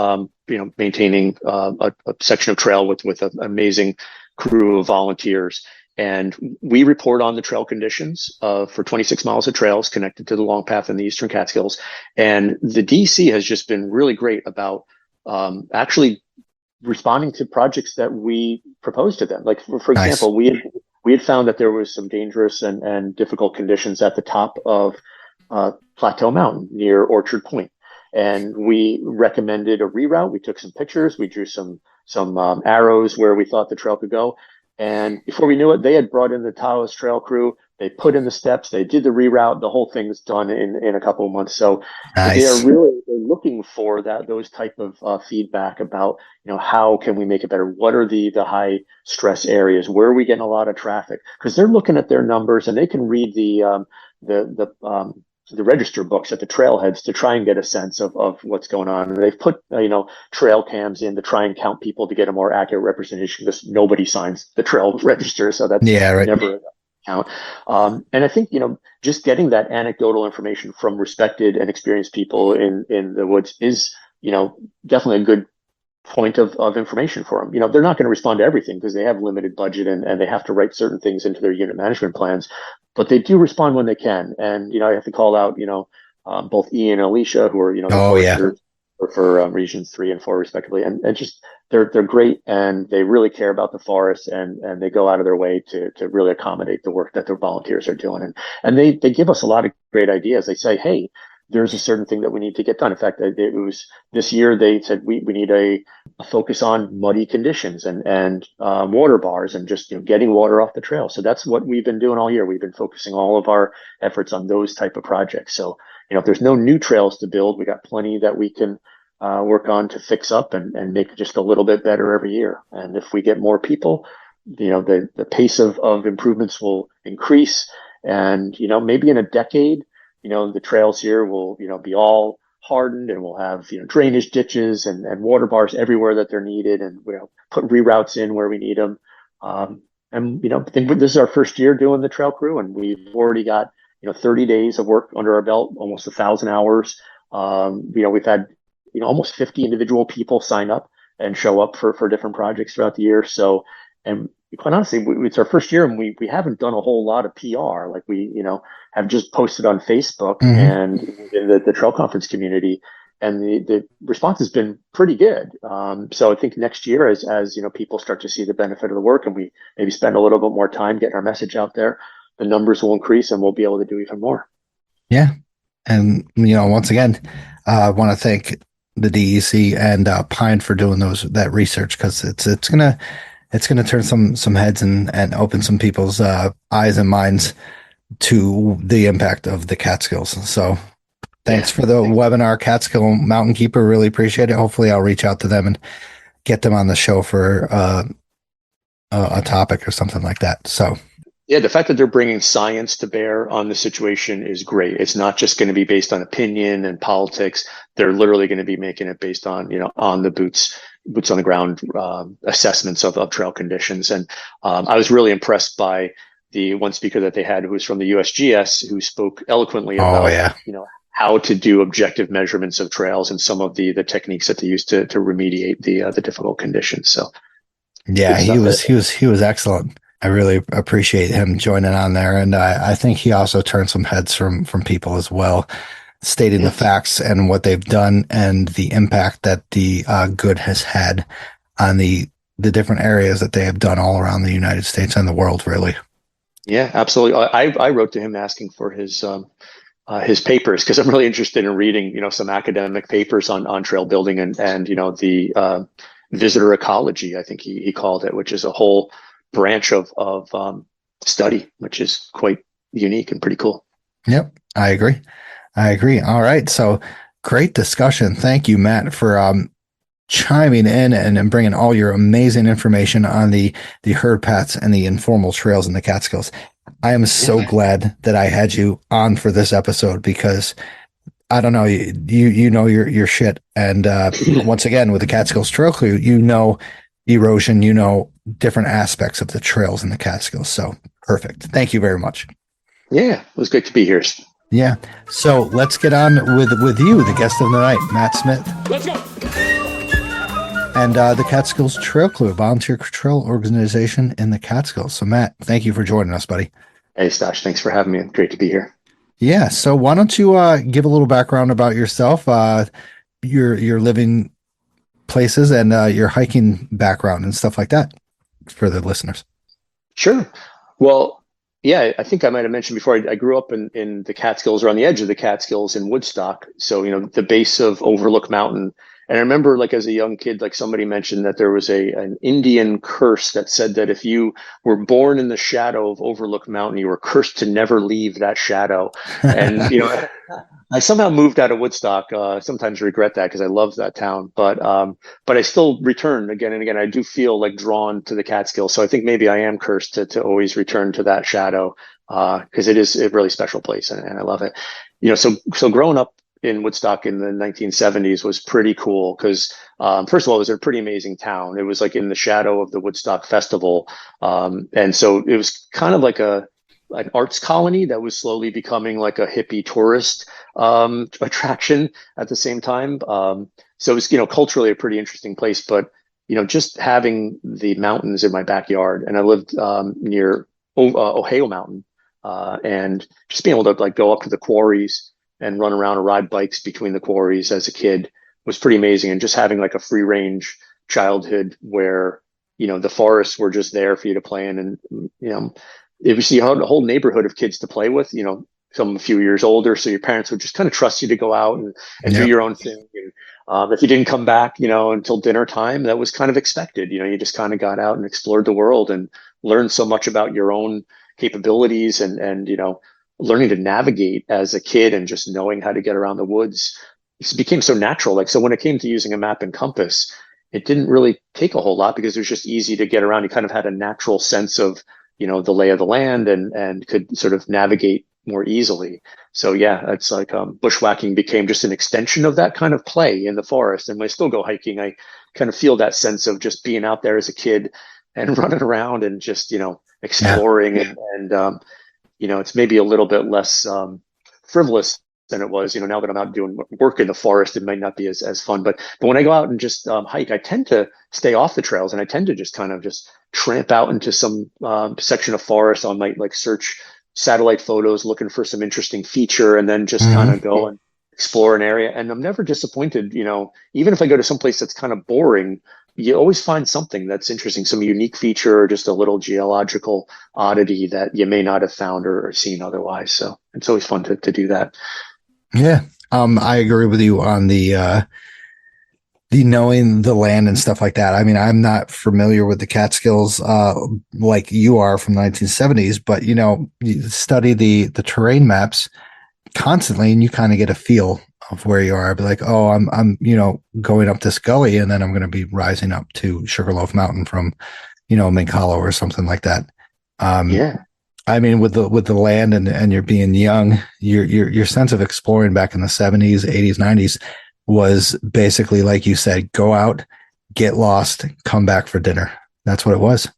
maintaining a section of trail with an amazing crew of volunteers. And we report on the trail conditions for 26 miles of trails connected to the long path in the Eastern Catskills. And the DC has just been really great about actually responding to projects that we proposed to them. Like, for example, we had found that there was some dangerous and difficult conditions at the top of Plateau Mountain near Orchard Point. And we recommended a reroute. We took some pictures. We drew some arrows where we thought the trail could go. And before we knew it, they had brought in the Taos Trail crew. They put in the steps. They did the reroute. The whole thing's done in a couple of months. So they're looking for those type of feedback about, how can we make it better? What are the high stress areas? Where are we getting a lot of traffic? Because they're looking at their numbers and they can read the register books at the trailheads to try and get a sense of what's going on. And they've put, trail cams in to try and count people to get a more accurate representation because nobody signs the trail register. So that's never a count. And I think, just getting that anecdotal information from respected and experienced people in the woods is, definitely a good point of information for them. They're not going to respond to everything because they have limited budget and they have to write certain things into their unit management plans, but they do respond when they can. And, I have to call out, both Ian and Alicia, who are, for regions 3 and 4 respectively. And just, they're great and they really care about the forest and they go out of their way to really accommodate the work that their volunteers are doing. And they give us a lot of great ideas. They say, hey, there's a certain thing that we need to get done. In fact, it was this year they said we need a focus on muddy conditions and water bars and just getting water off the trail. So that's what we've been doing all year. We've been focusing all of our efforts on those type of projects. So if there's no new trails to build, we got plenty that we can work on to fix up and make just a little bit better every year. And if we get more people, the pace of improvements will increase. And maybe in a decade, the trails here will, be all hardened and we'll have, drainage ditches and water bars everywhere that they're needed. And we'll put reroutes in where we need them. And, I think this is our first year doing the trail crew and we've already got, 30 days of work under our belt, almost 1,000 hours. We've had, almost 50 individual people sign up and show up for different projects throughout the year. So, and quite honestly, it's our first year and we haven't done a whole lot of PR. Like we, have just posted on Facebook and in the trail conference community, and the response has been pretty good. So I think next year, as people start to see the benefit of the work and we maybe spend a little bit more time getting our message out there, the numbers will increase and we'll be able to do even more. Yeah. And, once again, I want to thank the DEC and Pine for doing that research because it's gonna turn some heads and open some people's eyes and minds to the impact of the Catskills. So thanks for the webinar, Catskill Mountainkeeper. Really appreciate it. Hopefully I'll reach out to them and get them on the show for a topic or something like that. So yeah, the fact that they're bringing science to bear on the situation is great. It's not just going to be based on opinion and politics. They're literally going to be making it based on, on the boots on the ground assessments of trail conditions. And I was really impressed by the one speaker that they had who was from the USGS who spoke eloquently about, how to do objective measurements of trails and some of the techniques that they use to remediate the difficult conditions. So yeah, he was excellent. I really appreciate him joining on there. And I think he also turned some heads from people as well, stating the facts and what they've done and the impact that the good has had on the different areas that they have done all around the United States and the world, really. Yeah, absolutely. I wrote to him asking for his papers because I'm really interested in reading, some academic papers on trail building and the visitor ecology, I think he called it, which is a whole branch of study, which is quite unique and pretty cool. Yep, I agree. All right. So Great discussion. Thank you, Matt, for chiming in and bringing all your amazing information on the herd paths and the informal trails in the Catskills. I am so glad that I had you on for this episode because I don't know, you know your shit. And once again, with the Catskills Trail Crew, you know erosion, you know different aspects of the trails in the Catskills. So perfect. Thank you very much. Yeah, it was great to be here. Yeah. So let's get on with you, the guest of the night, Matt Smith. Let's go. And the Catskills Trail Crew, a volunteer trail organization in the Catskills. So Matt, thank you for joining us, buddy. Hey, Stash, thanks for having me. Great to be here. Yeah. So why don't you give a little background about yourself, your living places and your hiking background and stuff like that for the listeners. Sure. Well, yeah, I think I might have mentioned before, I grew up in the Catskills, or on the edge of the Catskills in Woodstock. So, the base of Overlook Mountain. And I remember, like, as a young kid, like, somebody mentioned that there was an Indian curse that said that if you were born in the shadow of Overlook Mountain, you were cursed to never leave that shadow. And, I somehow moved out of Woodstock. Sometimes regret that because I love that town, but I still return again and again. I do feel like drawn to the Catskills. So I think maybe I am cursed to always return to that shadow, because it is a really special place and I love it. So growing up in Woodstock in the 1970s was pretty cool because, first of all, it was a pretty amazing town. It was like in the shadow of the Woodstock Festival. And so it was kind of like an arts colony that was slowly becoming like a hippie tourist attraction at the same time. So it was, culturally a pretty interesting place, but, just having the mountains in my backyard, and I lived near Ohio Mountain, and just being able to like go up to the quarries and run around or ride bikes between the quarries as a kid was pretty amazing. And just having like a free range childhood where, the forests were just there for you to play in. And, it was a whole neighborhood of kids to play with, some a few years older. So your parents would just kind of trust you to go out and do your own thing. And if you didn't come back, until dinner time, that was kind of expected. You just kind of got out and explored the world and learned so much about your own capabilities and learning to navigate as a kid and just knowing how to get around the woods. It became so natural. Like, so when it came to using a map and compass, it didn't really take a whole lot because it was just easy to get around. You kind of had a natural sense of, the lay of the land and could sort of navigate more easily. So yeah, it's like bushwhacking became just an extension of that kind of play in the forest. And when I still go hiking, I kind of feel that sense of just being out there as a kid and running around and just, exploring and it's maybe a little bit less frivolous than it was. Now that I'm out doing work in the forest, it might not be as fun. But when I go out and just hike, I tend to stay off the trails, and I tend to just kind of just tramp out into some section of forest. I might like search satellite photos looking for some interesting feature, and then just kind of go and explore an area. And I'm never disappointed. Even if I go to some place that's kind of boring, you always find something that's interesting, some unique feature or just a little geological oddity that you may not have found or seen otherwise. So it's always fun to do that. Yeah. I agree with you on the knowing the land and stuff like that. I mean, I'm not familiar with the Catskills like you are from the 1970s, but you study the terrain maps constantly and you kind of get a feel of where you are. I'd be like, oh, I'm going up this gully and then I'm going to be rising up to Sugarloaf Mountain from, Mink Hollow or something like that. Yeah. I mean, with the land and you're being young, your sense of exploring back in the 70s, 80s, 90s was basically, like you said, go out, get lost, come back for dinner. That's what it was.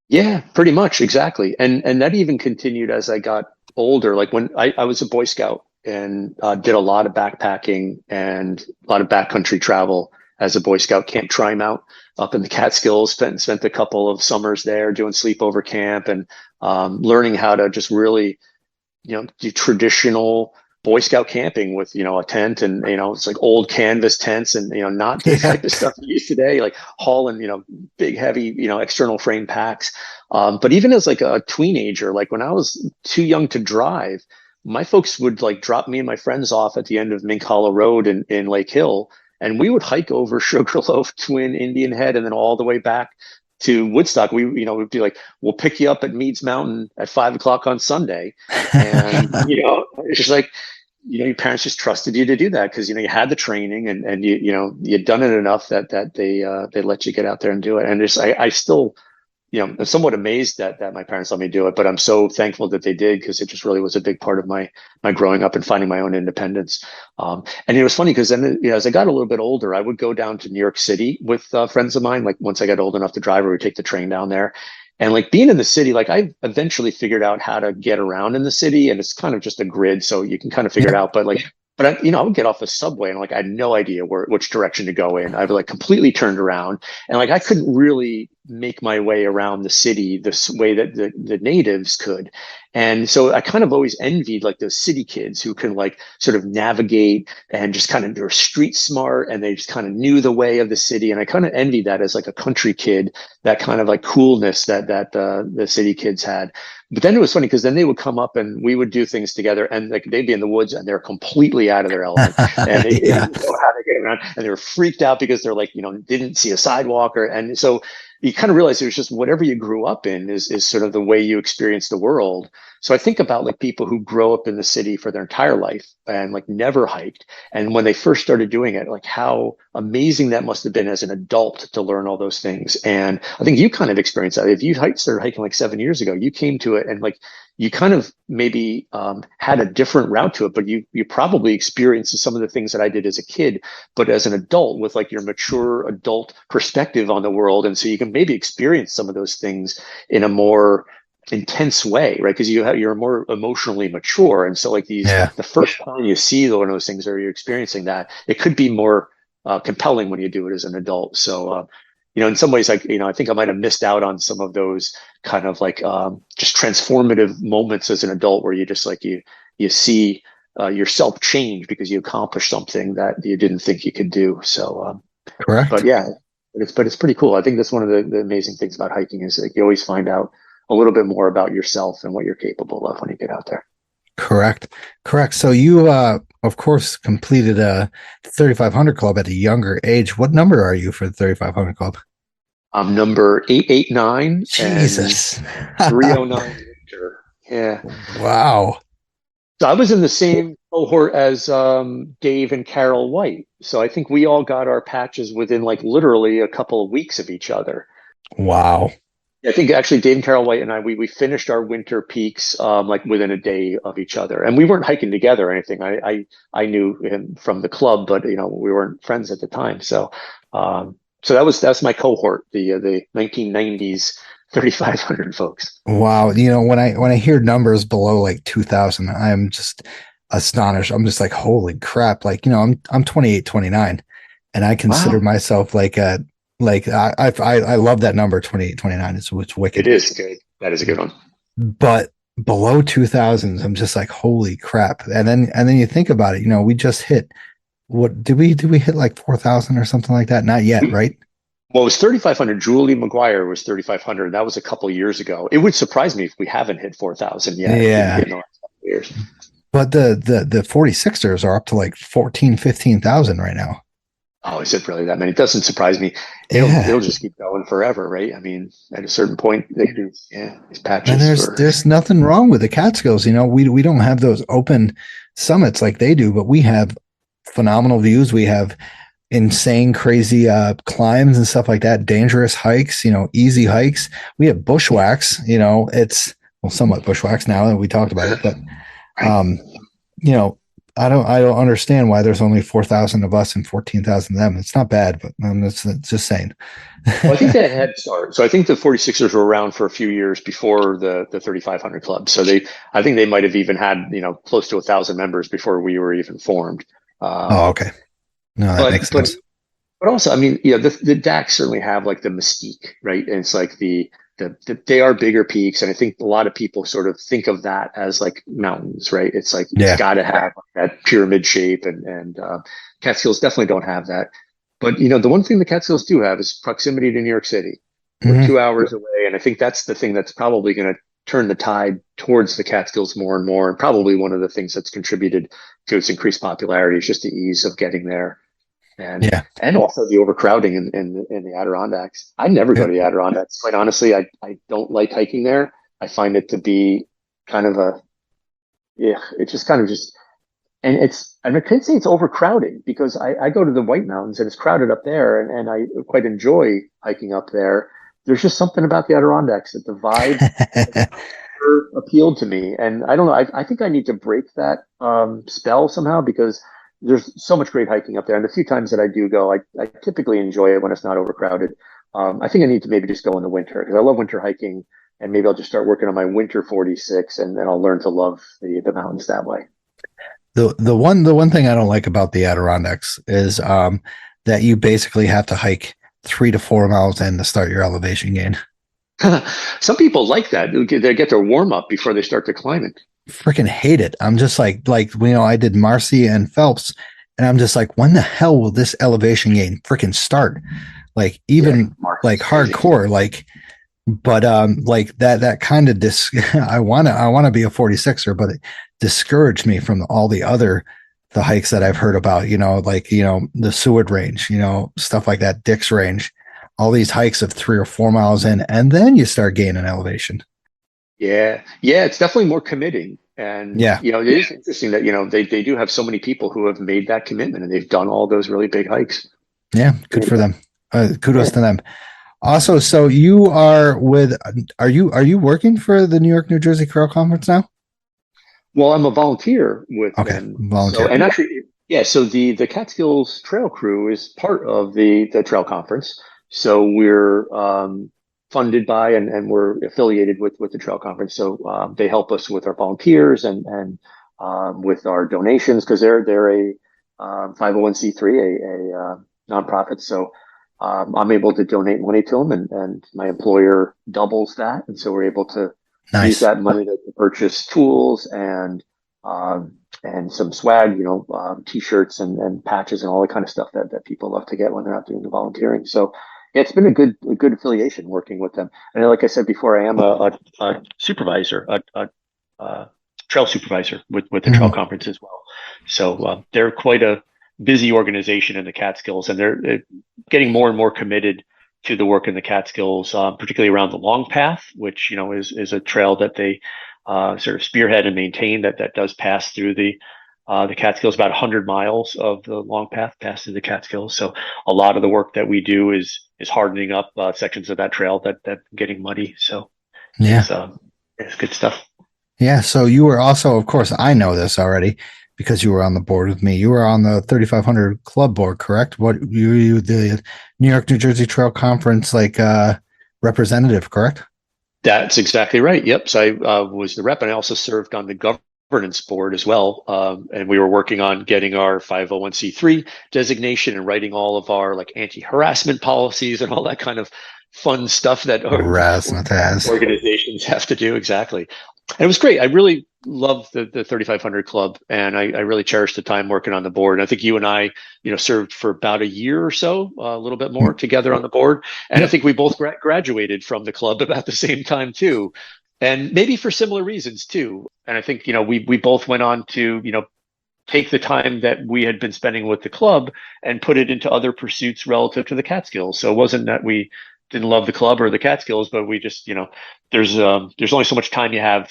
Yeah, pretty much. Exactly. And that even continued as I got older. Like when I was a Boy Scout and did a lot of backpacking and a lot of backcountry travel as a Boy Scout, Camp Trimount up in the Catskills. Spent a couple of summers there doing sleepover camp and learning how to just really, do traditional Boy Scout camping with, a tent and, it's like old canvas tents and, not the type of stuff you use today, like hauling, big, heavy, external frame packs. But even as like a teenager, like when I was too young to drive, my folks would like drop me and my friends off at the end of Mink Hollow Road in Lake Hill. And we would hike over Sugarloaf, Twin, Indian Head, and then all the way back to Woodstock. We'd be like, we'll pick you up at Meads Mountain at 5 o'clock on Sunday. And, it's just like, your parents just trusted you to do that because you had the training and you'd done it enough that they let you get out there and do it. And I still, I'm somewhat amazed that my parents let me do it, but I'm so thankful that they did because it just really was a big part of my growing up and finding my own independence. And it was funny because then, as I got a little bit older, I would go down to New York City with friends of mine. Like once I got old enough to drive, we would take the train down there. And like being in the city, like I eventually figured out how to get around in the city, and it's kind of just a grid, so you can kind of figure it out. But I would get off the subway and I had no idea which direction to go in. I was completely turned around, and I couldn't really make my way around the city this way that the natives could. And so I kind of always envied those city kids who can sort of navigate and just kind of, they're street smart and they just kind of knew the way of the city. And I kind of envied that as a country kid, that kind of coolness that the city kids had. But then it was funny because then they would come up and we would do things together, and they'd be in the woods and they're completely out of their element and they didn't know how to get around, and they were freaked out because they're didn't see a sidewalk, and so you kind of realize it was just whatever you grew up in is sort of the way you experience the world. So I think about people who grow up in the city for their entire life and never hiked. And when they first started doing it, how amazing that must have been as an adult to learn all those things. And I think you kind of experienced that. If you started hiking 7 years ago, you came to it and you kind of maybe had a different route to it, but you probably experienced some of the things that I did as a kid, but as an adult with your mature adult perspective on the world. And so you can maybe experience some of those things in a more intense way, right? Because you're more emotionally mature. And so the first time you see one of those things or you're experiencing that, it could be more compelling when you do it as an adult. So, in some ways, I think I might have missed out on some of those kind of just transformative moments as an adult where you just you see yourself change because you accomplished something that you didn't think you could do. So, correct. But yeah, it's pretty cool. I think that's one of the amazing things about hiking is you always find out a little bit more about yourself and what you're capable of when you get out there. Correct. So you, of course, completed a 3,500 club at a younger age. What number are you for the 3,500 club? I'm number 889. Jesus. 309 winter. Yeah. Wow. So I was in the same cohort as Dave and Carol White. So I think we all got our patches within literally a couple of weeks of each other. Wow. I think actually Dave and Carol White and I, we finished our winter peaks within a day of each other, and we weren't hiking together or anything. I knew him from the club, but we weren't friends at the time. So that's my cohort, the 1990s 3,500 folks. Wow. When I hear numbers below 2,000, I'm just astonished. I'm just holy crap. I'm 28, 29, and I consider myself I love that number 28, 29. It's wicked. It is good. That is a good one. But below 2,000, I'm just holy crap. And then you think about it, we just hit, what did we hit 4,000 or something like that? Not yet, right? Well, it was 3,500. Julie McGuire was 3,500. That was a couple of years ago. It would surprise me if we haven't hit 4,000 yet. Yeah. In the last couple of years. But the 46ers are up to 14, 15,000 right now. Oh, is it really that many? It doesn't surprise me. It'll just keep going forever, right? I mean, at a certain point, they do, these patches. And there's nothing wrong with the Catskills. We don't have those open summits like they do, but we have phenomenal views. We have insane, crazy climbs and stuff like that. Dangerous hikes, easy hikes. We have bushwhacks. It's somewhat bushwhacks now that we talked about it, but I don't understand why there's only 4,000 of us and 14,000 of them. It's not bad, but it's just saying. Well, I think they had a head start. So I think the 46ers were around for a few years before the 3,500 club. So I think they might have even had, close to 1,000 members before we were even formed. Okay. No, that makes sense. But also, I mean, the DACs certainly have the mystique, right? And it's they are bigger peaks, and I think a lot of people sort of think of that as mountains, right? It's it's got to have that pyramid shape, and Catskills definitely don't have that. But the one thing the Catskills do have is proximity to New York City. We're 2 hours away, and I think that's the thing that's probably going to turn the tide towards the Catskills more and more, and probably one of the things that's contributed to its increased popularity is just the ease of getting there. And also the overcrowding in the Adirondacks. I never go to the Adirondacks. Quite honestly, I don't like hiking there. I find it to be kind of it's just kind of just and I can't say it's overcrowding because I go to the White Mountains and it's crowded up there, and I quite enjoy hiking up there. There's just something about the Adirondacks that the vibe appealed to me, and I don't know. I think I need to break that spell somehow because there's so much great hiking up there, and the few times that I do go, I typically enjoy it when it's not overcrowded. I think I need to maybe just go in the winter because I love winter hiking, and maybe I'll just start working on my winter 46, and then I'll learn to love the mountains that way. The one thing I don't like about the Adirondacks is that you basically have to hike 3 to 4 miles in to start your elevation gain. Some people like that. They get their warm up before they start to climb it. Freaking hate it. I'm just like I did Marcy and Phelps, and I'm just like, when the hell will this elevation gain freaking start? Like even like hardcore, like, but like that kind of I want to be a 46er, but it discouraged me from all the hikes that I've heard about, like, the Seward Range, stuff like that, Dick's Range, all these hikes of 3 or 4 miles in, and then you start gaining elevation. Yeah, it's definitely more committing. And it is interesting that, they do have so many people who have made that commitment and they've done all those really big hikes. Yeah, good for them. Kudos to them. Also, so you are are you working for the New York, New Jersey Trail Conference now? Well, I'm a volunteer with them. Volunteer. And actually, so the Catskills Trail Crew is part of the Trail Conference. So we're funded by and we're affiliated with the Trail Conference. So they help us with our volunteers and with our donations because they're a 501c3, a nonprofit. So I'm able to donate money to them, and my employer doubles that, and so we're able to use that money to purchase tools and some swag, t-shirts and patches and all the kind of stuff that people love to get when they're out doing the volunteering. So it's been a good affiliation working with them. And like I said before, I am a supervisor, a trail supervisor with the Trail Conference as well. So they're quite a busy organization in the Catskills, and they're getting more and more committed to the work in the Catskills, particularly around the Long Path, which is a trail that they sort of spearhead and maintain that does pass through the Catskills. About 100 miles of the Long Path pass through the Catskills. So a lot of the work that we do is hardening up sections of that trail that getting muddy. So it's good stuff. Yeah. So you were also, of course, I know this already, because you were on the board with me. You were on the 3,500 Club board, correct? You the New York, New Jersey Trail Conference, representative, correct? That's exactly right. Yep. So I was the rep, and I also served on the governance board as well. And we were working on getting our 501c3 designation and writing all of our anti-harassment policies and all that kind of fun stuff that organizations have to do. Exactly. And it was great. I really love the 3,500 Club, and I really cherished the time working on the board. And I think you and I, served for about a year or so, a little bit more together on the board. And I think we both graduated from the club about the same time too, and maybe for similar reasons too. And I think, we both went on to, take the time that we had been spending with the club and put it into other pursuits relative to the Catskills. So it wasn't that we didn't love the club or the Catskills, but we just, there's only so much time you have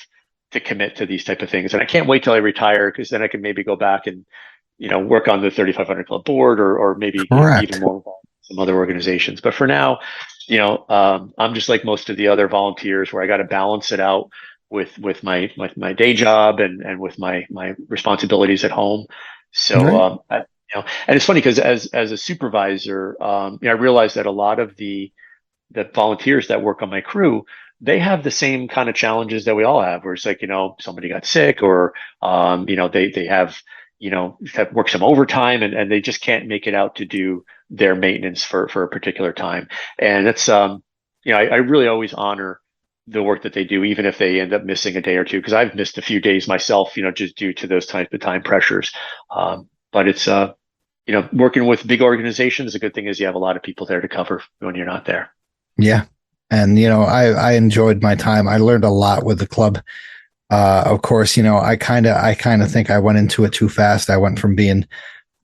to commit to these type of things. And I can't wait till I retire, because then I can maybe go back and, work on the 3,500 Club board or maybe even more involved in some other organizations. But for now, I'm just like most of the other volunteers, where I got to balance it out with my day job and with my responsibilities at home. So, and it's funny because as a supervisor, I realized that a lot of the volunteers that work on my crew, they have the same kind of challenges that we all have, where it's like, somebody got sick, or, they have worked some overtime and they just can't make it out to do their maintenance for a particular time. And it's, I really always honor the work that they do, even if they end up missing a day or two, because I've missed a few days myself, just due to those types of time pressures. But it's, working with big organizations, the good thing is you have a lot of people there to cover when you're not there. Yeah. And, I enjoyed my time. I learned a lot with the club. Of course, I kind of think I went into it too fast. I went from being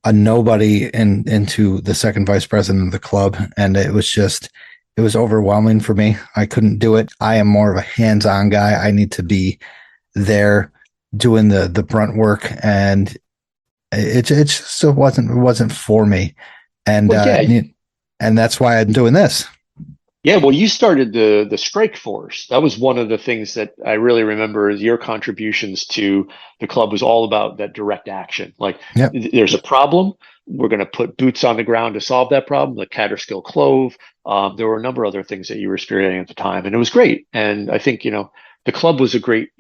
a nobody into the second vice president of the club. And it was overwhelming for me. I couldn't do it. I am more of a hands-on guy. I need to be there doing the brunt work. And It just wasn't for me, and Well, yeah. and that's why I'm doing this. Yeah, well, you started the strike force. That was one of the things that I really remember is your contributions to the club was all about that direct action. Like, Yep. there's a problem, we're going to put boots on the ground to solve that problem. Like Catskill Clove, there were a number of other things that you were spearheading at the time, and it was great. And I think the club was a great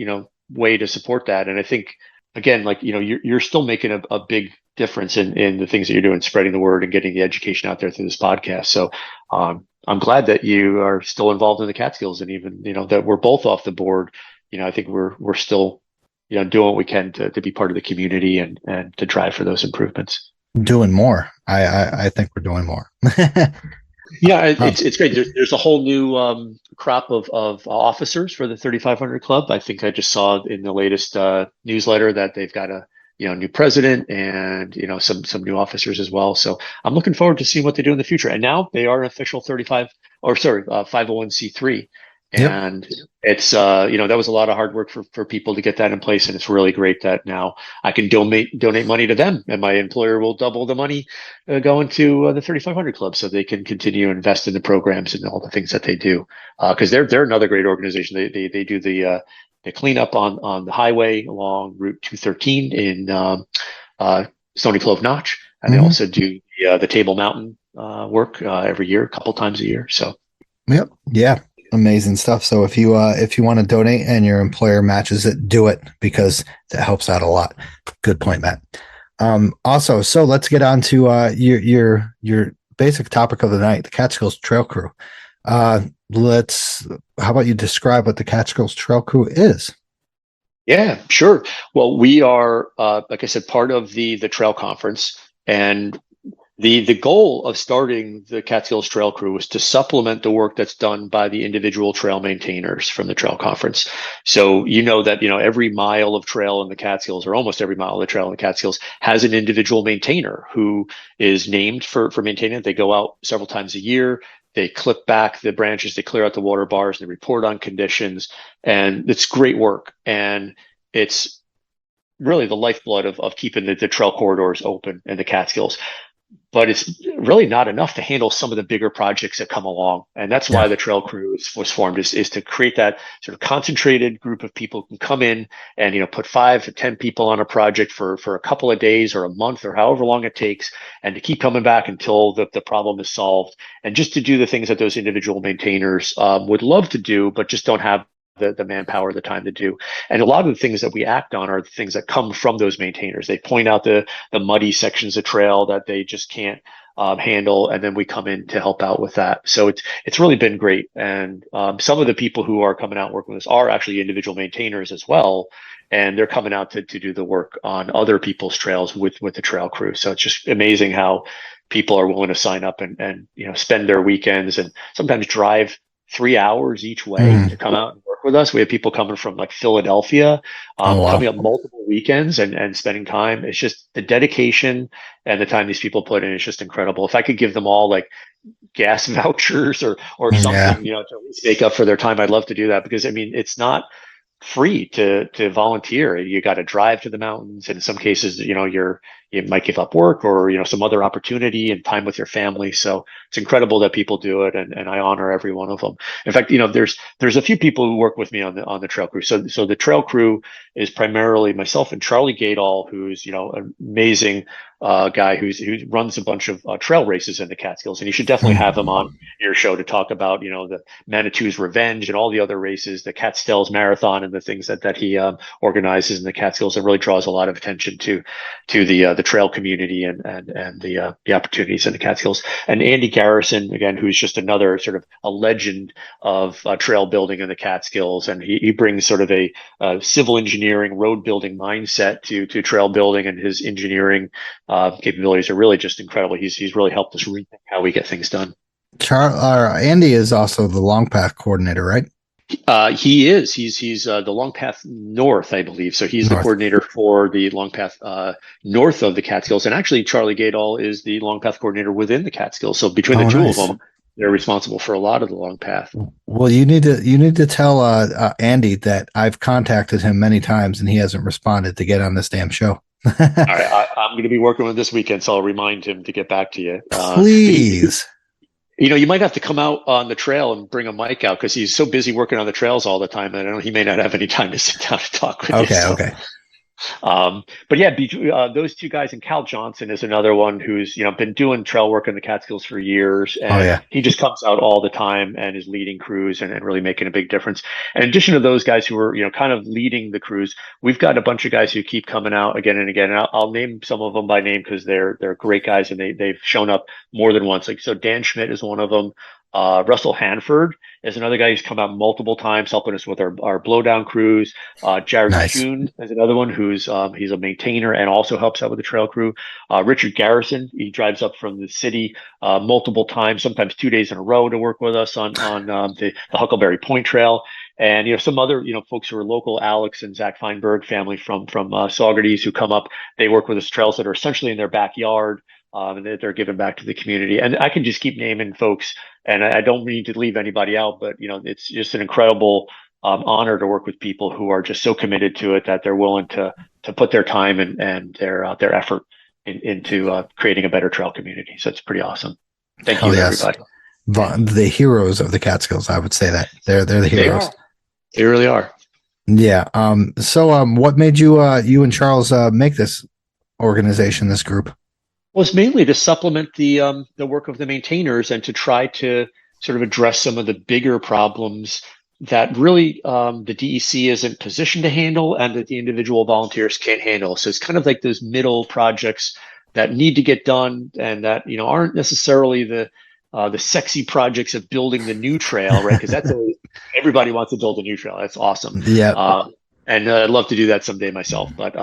way to support that. And I think again, like you're still making a big difference in the things that you're doing, spreading the word and getting the education out there through this podcast. So. I'm glad that you are still involved in the Catskills, and even that we're both off the board. I think we're still doing what we can to be part of the community and to drive for those improvements. Doing more. I think we're doing more. Yeah, it's great. There's a whole new crop of officers for the 3500 Club. I think I just saw in the latest newsletter that they've got a new president and some new officers as well. So I'm looking forward to seeing what they do in the future. And now they are an official 501c3, and yep. It's that was a lot of hard work for people to get that in place, and it's really great that now I can donate money to them, and my employer will double the money going to the 3500 Club, so they can continue to invest in the programs and all the things that they do, because they're another great organization. They do the clean up on the highway along Route 213 in Stony Clove Notch, and they also do the Table Mountain work every year, a couple times a year. So, yep, yeah, amazing stuff. So if you want to donate and your employer matches it, do it, because that helps out a lot. Good point, Matt. Also, so let's get on to your basic topic of the night, the Catskills Trail Crew. How about you describe what the Catskills Trail Crew is? Yeah, sure. Well, we are, like I said, part of the trail conference, and the goal of starting the Catskills Trail Crew was to supplement the work that's done by the individual trail maintainers from the trail conference. So that every mile of trail in the Catskills, or almost every mile of the trail in the Catskills, has an individual maintainer who is named for maintaining it. They go out several times a year. They clip back the branches, they clear out the water bars, they report on conditions, and it's great work. And it's really the lifeblood of keeping the trail corridors open in the Catskills. But it's really not enough to handle some of the bigger projects that come along. And that's why the Trail Crew was formed, is to create that sort of concentrated group of people who can come in and, put 5 to 10 people on a project for a couple of days or a month or however long it takes, and to keep coming back until the problem is solved, and just to do the things that those individual maintainers would love to do, but just don't have the manpower, the time to do. And a lot of the things that we act on are the things that come from those maintainers. They point out the muddy sections of trail that they just can't handle, and then we come in to help out with that. So it's really been great. And some of the people who are coming out and working with us are actually individual maintainers as well, and they're coming out to do the work on other people's trails with the Trail Crew. So it's just amazing how people are willing to sign up and spend their weekends and sometimes drive 3 hours each way to come out and work with us. We have people coming from like Philadelphia, coming up multiple weekends and spending time. It's just the dedication and the time these people put in is just incredible. If I could give them all like gas vouchers or something, to at least make up for their time, I'd love to do that, because it's not free to volunteer. You got to drive to the mountains, and in some cases, you might give up work or some other opportunity and time with your family. So it's incredible that people do it, and I honor every one of them. In fact, there's a few people who work with me on the Trail Crew. So the Trail Crew is primarily myself and Charlie Gadall, who's an amazing guy who runs a bunch of trail races in the Catskills, and you should definitely have him on your show to talk about the Manitou's Revenge and all the other races, the Catskills Marathon, and the things that he organizes in the Catskills. It really draws a lot of attention to the trail community and the opportunities in the Catskills. And Andy Garrison, again, who's just another sort of a legend of trail building in the Catskills, and he brings sort of a civil engineering, road building mindset to trail building, and his engineering capabilities are really just incredible. He's really helped us rethink how we get things done. Andy is also the Long Path coordinator, right? He is. He's the Long Path North, I believe. So he's the coordinator for the Long Path north of the Catskills, and actually Charlie Gadall is the Long Path coordinator within the Catskills. So between the two of them, they're responsible for a lot of the Long Path. Well, you need to tell Andy that I've contacted him many times and he hasn't responded to get on this damn show. All right, I'm going to be working with this weekend, so I'll remind him to get back to you. Please. You might have to come out on the trail and bring a mic out because he's so busy working on the trails all the time. And I know he may not have any time to sit down and talk with you. Okay. But yeah, those two guys, and Cal Johnson is another one who's been doing trail work in the Catskills for years, and he just comes out all the time and is leading crews and really making a big difference. In addition to those guys who are kind of leading the crews, we've got a bunch of guys who keep coming out again and again. And I'll name some of them by name because they're great guys and they've shown up more than once. Like so, Dan Schmidt is one of them. Russell Hanford is another guy who's come out multiple times helping us with our blowdown crews. Jared June is another one who's he's a maintainer and also helps out with the trail crew. Richard Garrison, he drives up from the city multiple times, sometimes 2 days in a row to work with us on the Huckleberry Point Trail. And some other folks who are local, Alex and Zach Feinberg family from Saugerties who come up. They work with us trails that are essentially in their backyard. And they're giving back to the community. And I can just keep naming folks, and I don't mean to leave anybody out, but it's just an incredible honor to work with people who are just so committed to it that they're willing to put their time and their effort into creating a better trail community. So it's pretty awesome. Thank you, everybody. The heroes of the Catskills, I would say that they're the heroes. They really are. Yeah. So what made you and Charles make this organization, this group? Well, it's mainly to supplement the work of the maintainers and to try to sort of address some of the bigger problems that really the DEC isn't positioned to handle and that the individual volunteers can't handle. So it's kind of like those middle projects that need to get done and that aren't necessarily the sexy projects of building the new trail, right? Because that's always everybody wants to build a new trail. That's awesome. Yeah. And I'd love to do that someday myself. But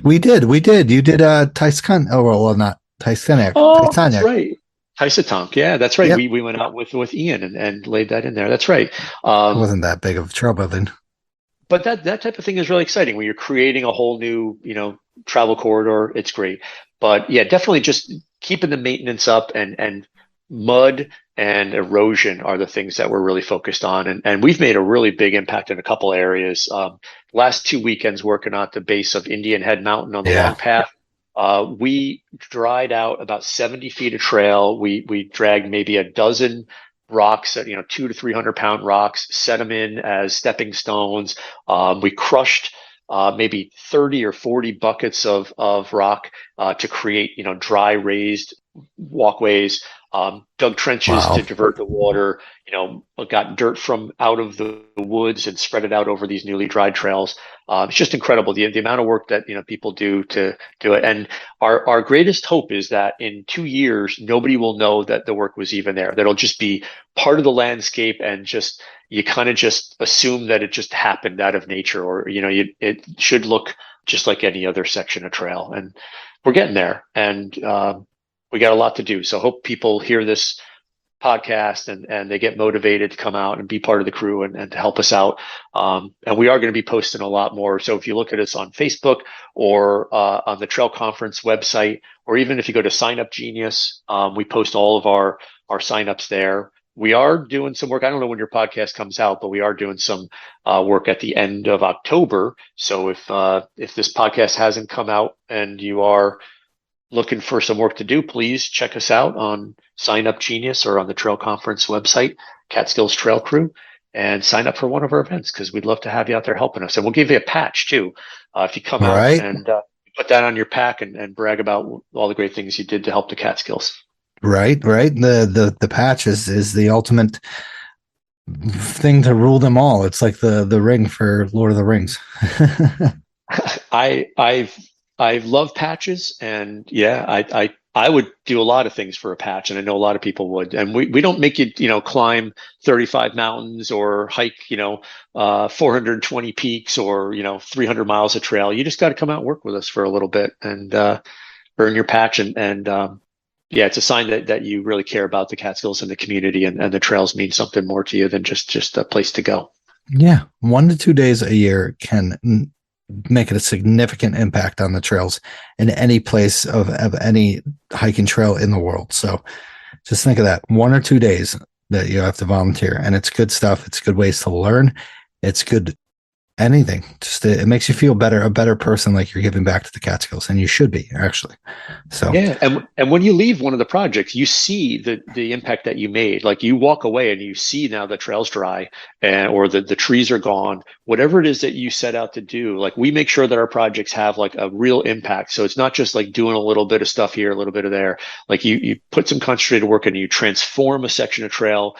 we did. You did Tyskon. Oh well, not Tyskonic. Oh, that's right. Tysatonk. Yeah, that's right. Yep. We went out with Ian and laid that in there. That's right. It wasn't that big of trouble then. But that type of thing is really exciting when you're creating a whole new travel corridor. It's great. But yeah, definitely just keeping the maintenance up and mud and erosion are the things that we're really focused on. And we've made a really big impact in a couple areas. Last 2 weekends working at the base of Indian Head Mountain on the long path. We dried out about 70 feet of trail. We dragged maybe a dozen rocks at 200 to 300 pound rocks, set them in as stepping stones. We crushed maybe 30 or 40 buckets of rock to create dry raised walkways. Dug trenches to divert the water, got dirt from out of the woods and spread it out over these newly dried trails. It's just incredible the amount of work that people do to do it. And our greatest hope is that in 2 years nobody will know that the work was even there. That'll just be part of the landscape, and just you kind of just assume that it just happened out of nature, or it should look just like any other section of trail. And we're getting there. And we got a lot to do. So hope people hear this podcast and they get motivated to come out and be part of the crew and to help us out. And we are going to be posting a lot more. So if you look at us on Facebook or on the Trail Conference website, or even if you go to Sign Up Genius, we post all of our signups there. We are doing some work. I don't know when your podcast comes out, but we are doing some work at the end of October. So if this podcast hasn't come out and you are looking for some work to do, please check us out on Sign Up Genius or on the Trail Conference website, Catskills Trail Crew, and sign up for one of our events because we'd love to have you out there helping us. And we'll give you a patch too if you come out and put that on your pack and brag about all the great things you did to help the Catskills. Right. The patch is the ultimate thing to rule them all. It's like the ring for Lord of the Rings. I love patches, and I would do a lot of things for a patch, and I know a lot of people would. And we don't make you climb 35 mountains or hike 420 peaks or 300 miles of trail. You just got to come out and work with us for a little bit and earn your patch. And it's a sign that you really care about the Catskills and the community, and the trails mean something more to you than just a place to go. Yeah, 1 to 2 days a year can make it a significant impact on the trails in any place of any hiking trail in the world. So just think of that 1 or 2 days that you have to volunteer, and it's good stuff. It's good ways to learn. It's good anything. Just it makes you feel better, a better person, like you're giving back to the Catskills, and you should be actually. So yeah, and when you leave one of the projects, you see the impact that you made. Like you walk away and you see now the trail's dry, and or the trees are gone. Whatever it is that you set out to do, like we make sure that our projects have like a real impact. So it's not just like doing a little bit of stuff here, a little bit of there. Like you put some concentrated work and you transform a section of trail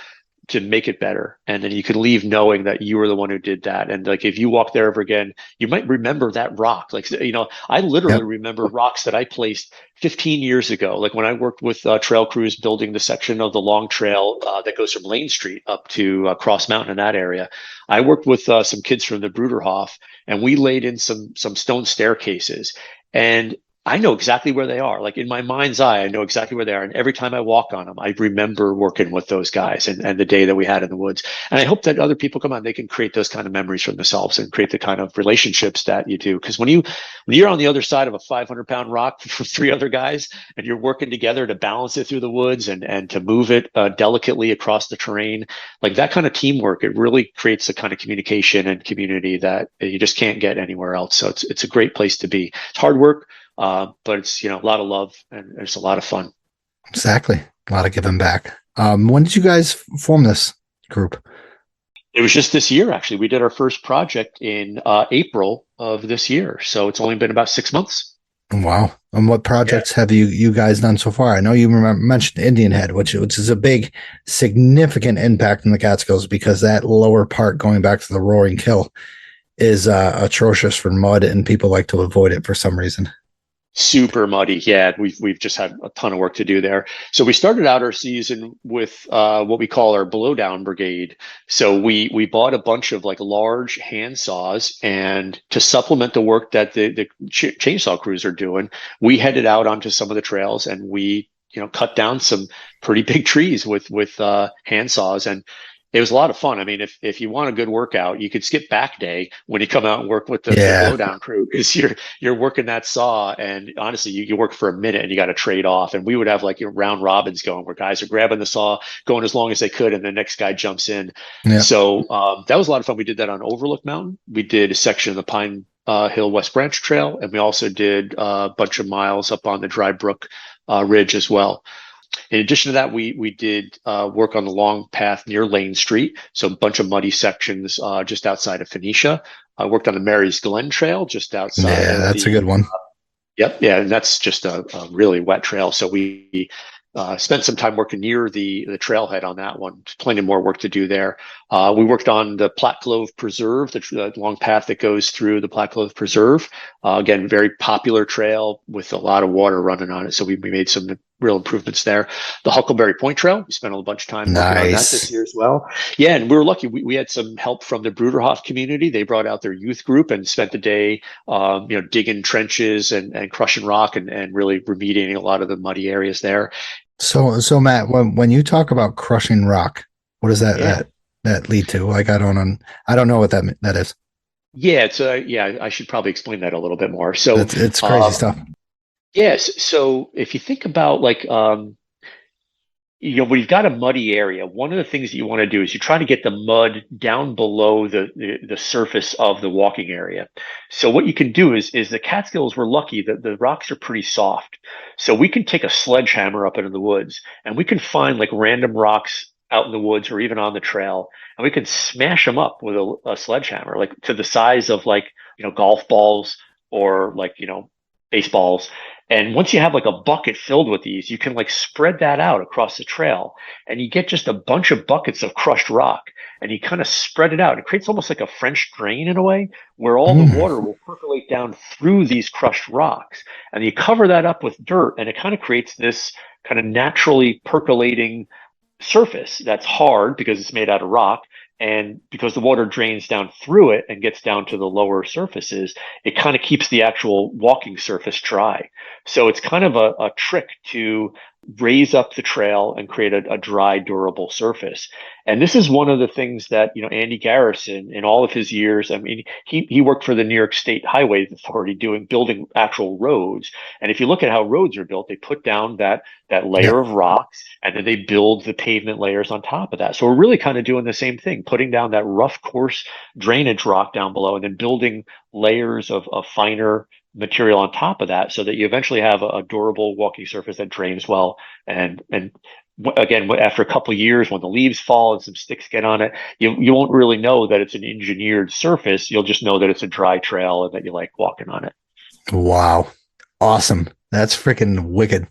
to make it better, and then you can leave knowing that you were the one who did that. And like if you walk there ever again, you might remember that rock. Like, you know, I literally remember rocks that I placed 15 years ago, like when I worked with trail crews building the section of the long trail that goes from Lane Street up to Cross Mountain in that area. I worked with some kids from the Bruderhof, and we laid in some stone staircases, and I know exactly where they are. Like in my mind's eye, I know exactly where they are. And every time I walk on them, I remember working with those guys and the day that we had in the woods. And I hope that other people come on, they can create those kind of memories for themselves and create the kind of relationships that you do. Because when you're on the other side of a 500-pound rock for three other guys, and you're working together to balance it through the woods and to move it delicately across the terrain, like that kind of teamwork, it really creates the kind of communication and community that you just can't get anywhere else. So it's a great place to be. It's hard work. But it's, you know, a lot of love and it's a lot of fun. Exactly. A lot of giving back. When did you guys form this group? It was just this year, actually. We did our first project in April of this year. So it's only been about 6 months. Wow. And what projects have you guys done so far? I know you mentioned Indian Head, which is a big, significant impact in the Catskills, because that lower part going back to the Roaring Kill is atrocious for mud, and people like to avoid it for some reason. Super muddy. Yeah, we've just had a ton of work to do there. So we started out our season with what we call our blowdown brigade. So we bought a bunch of like large hand saws, and to supplement the work that the chainsaw crews are doing, we headed out onto some of the trails, and we, you know, cut down some pretty big trees with hand saws. And it was a lot of fun. I mean, if you want a good workout, you could skip back day when you come out and work with the blowdown crew, because you're working that saw, and honestly, you work for a minute and you got to trade off. And we would have like round robins going where guys are grabbing the saw, going as long as they could, and the next guy jumps in. Yeah. So that was a lot of fun. We did that on Overlook Mountain. We did a section of the Pine Hill West Branch Trail, and we also did a bunch of miles up on the Dry Brook Ridge as well. In addition to that, we did work on the long path near Lane Street, so a bunch of muddy sections just outside of Phoenicia. I worked on the Mary's Glen Trail just outside. Yeah, that's a good one. Yep, yeah, and that's just a really wet trail. So we spent some time working near the trailhead on that one. Plenty more work to do there. We worked on the Platte Clove Preserve, the long path that goes through the Platte Clove Preserve. Again, very popular trail with a lot of water running on it. So we made some real improvements there. The Huckleberry Point Trail, we spent a bunch of time working on that this year as well. Yeah, and we were lucky. We had some help from the Bruderhof community. They brought out their youth group and spent the day, digging trenches and crushing rock and really remediating a lot of the muddy areas there. So Matt, when you talk about crushing rock, what does that lead to? Like, I don't know what that is. Yeah, it's I should probably explain that a little bit more. So it's crazy stuff. Yes. So if you think about like, when you've got a muddy area, one of the things that you want to do is you try to get the mud down below the surface of the walking area. So what you can do is the Catskills, we're lucky that the rocks are pretty soft. So we can take a sledgehammer up into the woods, and we can find like random rocks out in the woods or even on the trail, and we can smash them up with a sledgehammer, like to the size of like, golf balls or like, baseballs. And once you have like a bucket filled with these, you can like spread that out across the trail, and you get just a bunch of buckets of crushed rock, and you kind of spread it out. It creates almost like a French drain in a way, where all the water will percolate down through these crushed rocks, and you cover that up with dirt, and it kind of creates this kind of naturally percolating surface that's hard because it's made out of rock. And because the water drains down through it and gets down to the lower surfaces, it kind of keeps the actual walking surface dry. So it's kind of a trick to raise up the trail and create a dry, durable surface. And this is one of the things that, Andy Garrison, in all of his years, I mean, he worked for the New York State Highways Authority building actual roads. And if you look at how roads are built, they put down that layer of rocks, and then they build the pavement layers on top of that. So we're really kind of doing the same thing, putting down that rough, coarse drainage rock down below, and then building layers of finer material on top of that, so that you eventually have a durable walking surface that drains well. And again, after a couple of years, when the leaves fall and some sticks get on it, you won't really know that it's an engineered surface. You'll just know that it's a dry trail and that you like walking on it. Wow. Awesome. That's freaking wicked.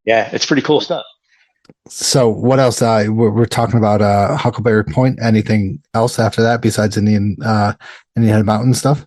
Yeah, it's pretty cool stuff. So what else? We're talking about Huckleberry Point. Anything else after that besides Indian Head Mountain stuff?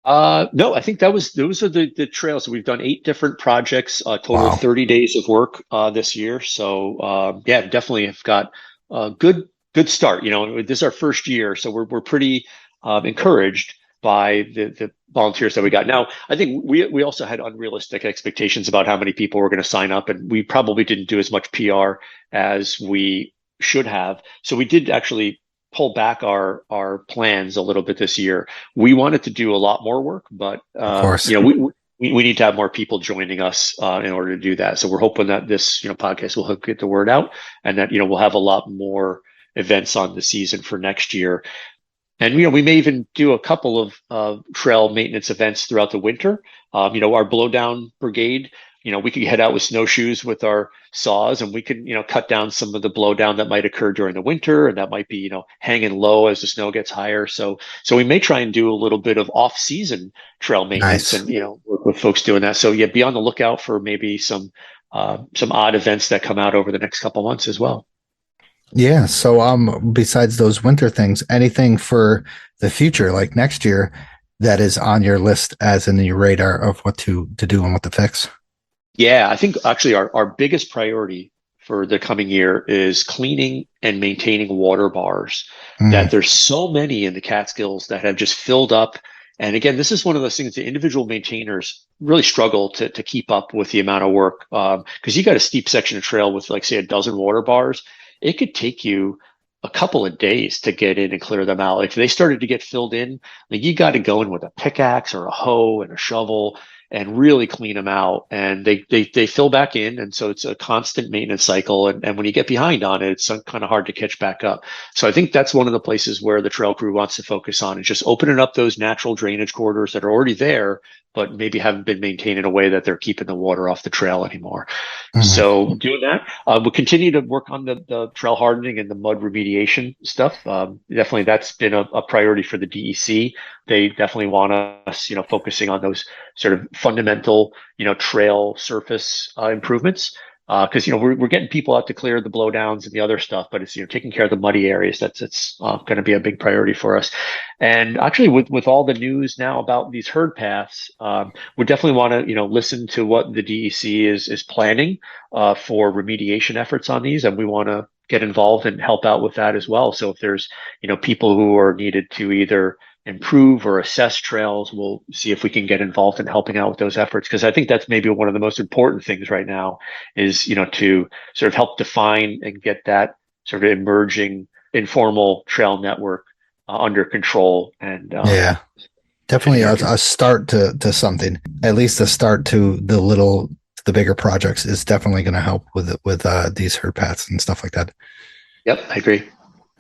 No, I think those are the trails. We've done 8 different projects, a total of 30 days of work this year. So yeah, definitely have got a good start. This is our first year, so we're pretty encouraged by the volunteers that we got. Now, I think we also had unrealistic expectations about how many people were going to sign up, and we probably didn't do as much PR as we should have. So we did actually pull back our plans a little bit this year. We wanted to do a lot more work, but of course, we need to have more people joining us in order to do that. So we're hoping that this podcast will help get the word out, and that we'll have a lot more events on the season for next year. And we may even do a couple of trail maintenance events throughout the winter. Our blowdown brigade, we could head out with snowshoes with our saws, and we can cut down some of the blowdown that might occur during the winter, and that might be hanging low as the snow gets higher. So we may try and do a little bit of off-season trail maintenance. Nice. And work with folks doing that. So yeah, be on the lookout for maybe some odd events that come out over the next couple months as well. Yeah. So besides those winter things, anything for the future, like next year, that is on your list as in your radar of what to do and what to fix? Yeah, I think actually our biggest priority for the coming year is cleaning and maintaining water bars. That there's so many in the Catskills that have just filled up. And again, this is one of those things that individual maintainers really struggle to keep up with the amount of work, because you got a steep section of trail with, like, say, a dozen water bars. It could take you a couple of days to get in and clear them out. If they started to get filled in, like, you got to go in with a pickaxe or a hoe and a shovel and really clean them out. And they fill back in. And so it's a constant maintenance cycle. And when you get behind on it, it's kind of hard to catch back up. So I think that's one of the places where the trail crew wants to focus on, is just opening up those natural drainage corridors that are already there, but maybe haven't been maintained in a way that they're keeping the water off the trail anymore. So doing that, we'll continue to work on the trail hardening and the mud remediation stuff. Definitely that's been a priority for the DEC. They definitely want us, focusing on those sort of fundamental, trail surface improvements. Because we're getting people out to clear the blowdowns and the other stuff, but it's taking care of the muddy areas. That's going to be a big priority for us. And actually, with all the news now about these herd paths, we definitely want to listen to what the DEC is planning for remediation efforts on these, and we want to get involved and help out with that as well. So if there's people who are needed to either improve or assess trails, we'll see if we can get involved in helping out with those efforts, because I think that's maybe one of the most important things right now is to sort of help define and get that sort of emerging informal trail network under control. And yeah, definitely a start to something, at least a start to the bigger projects is definitely going to help with these herd paths and stuff like that. Yep, I agree.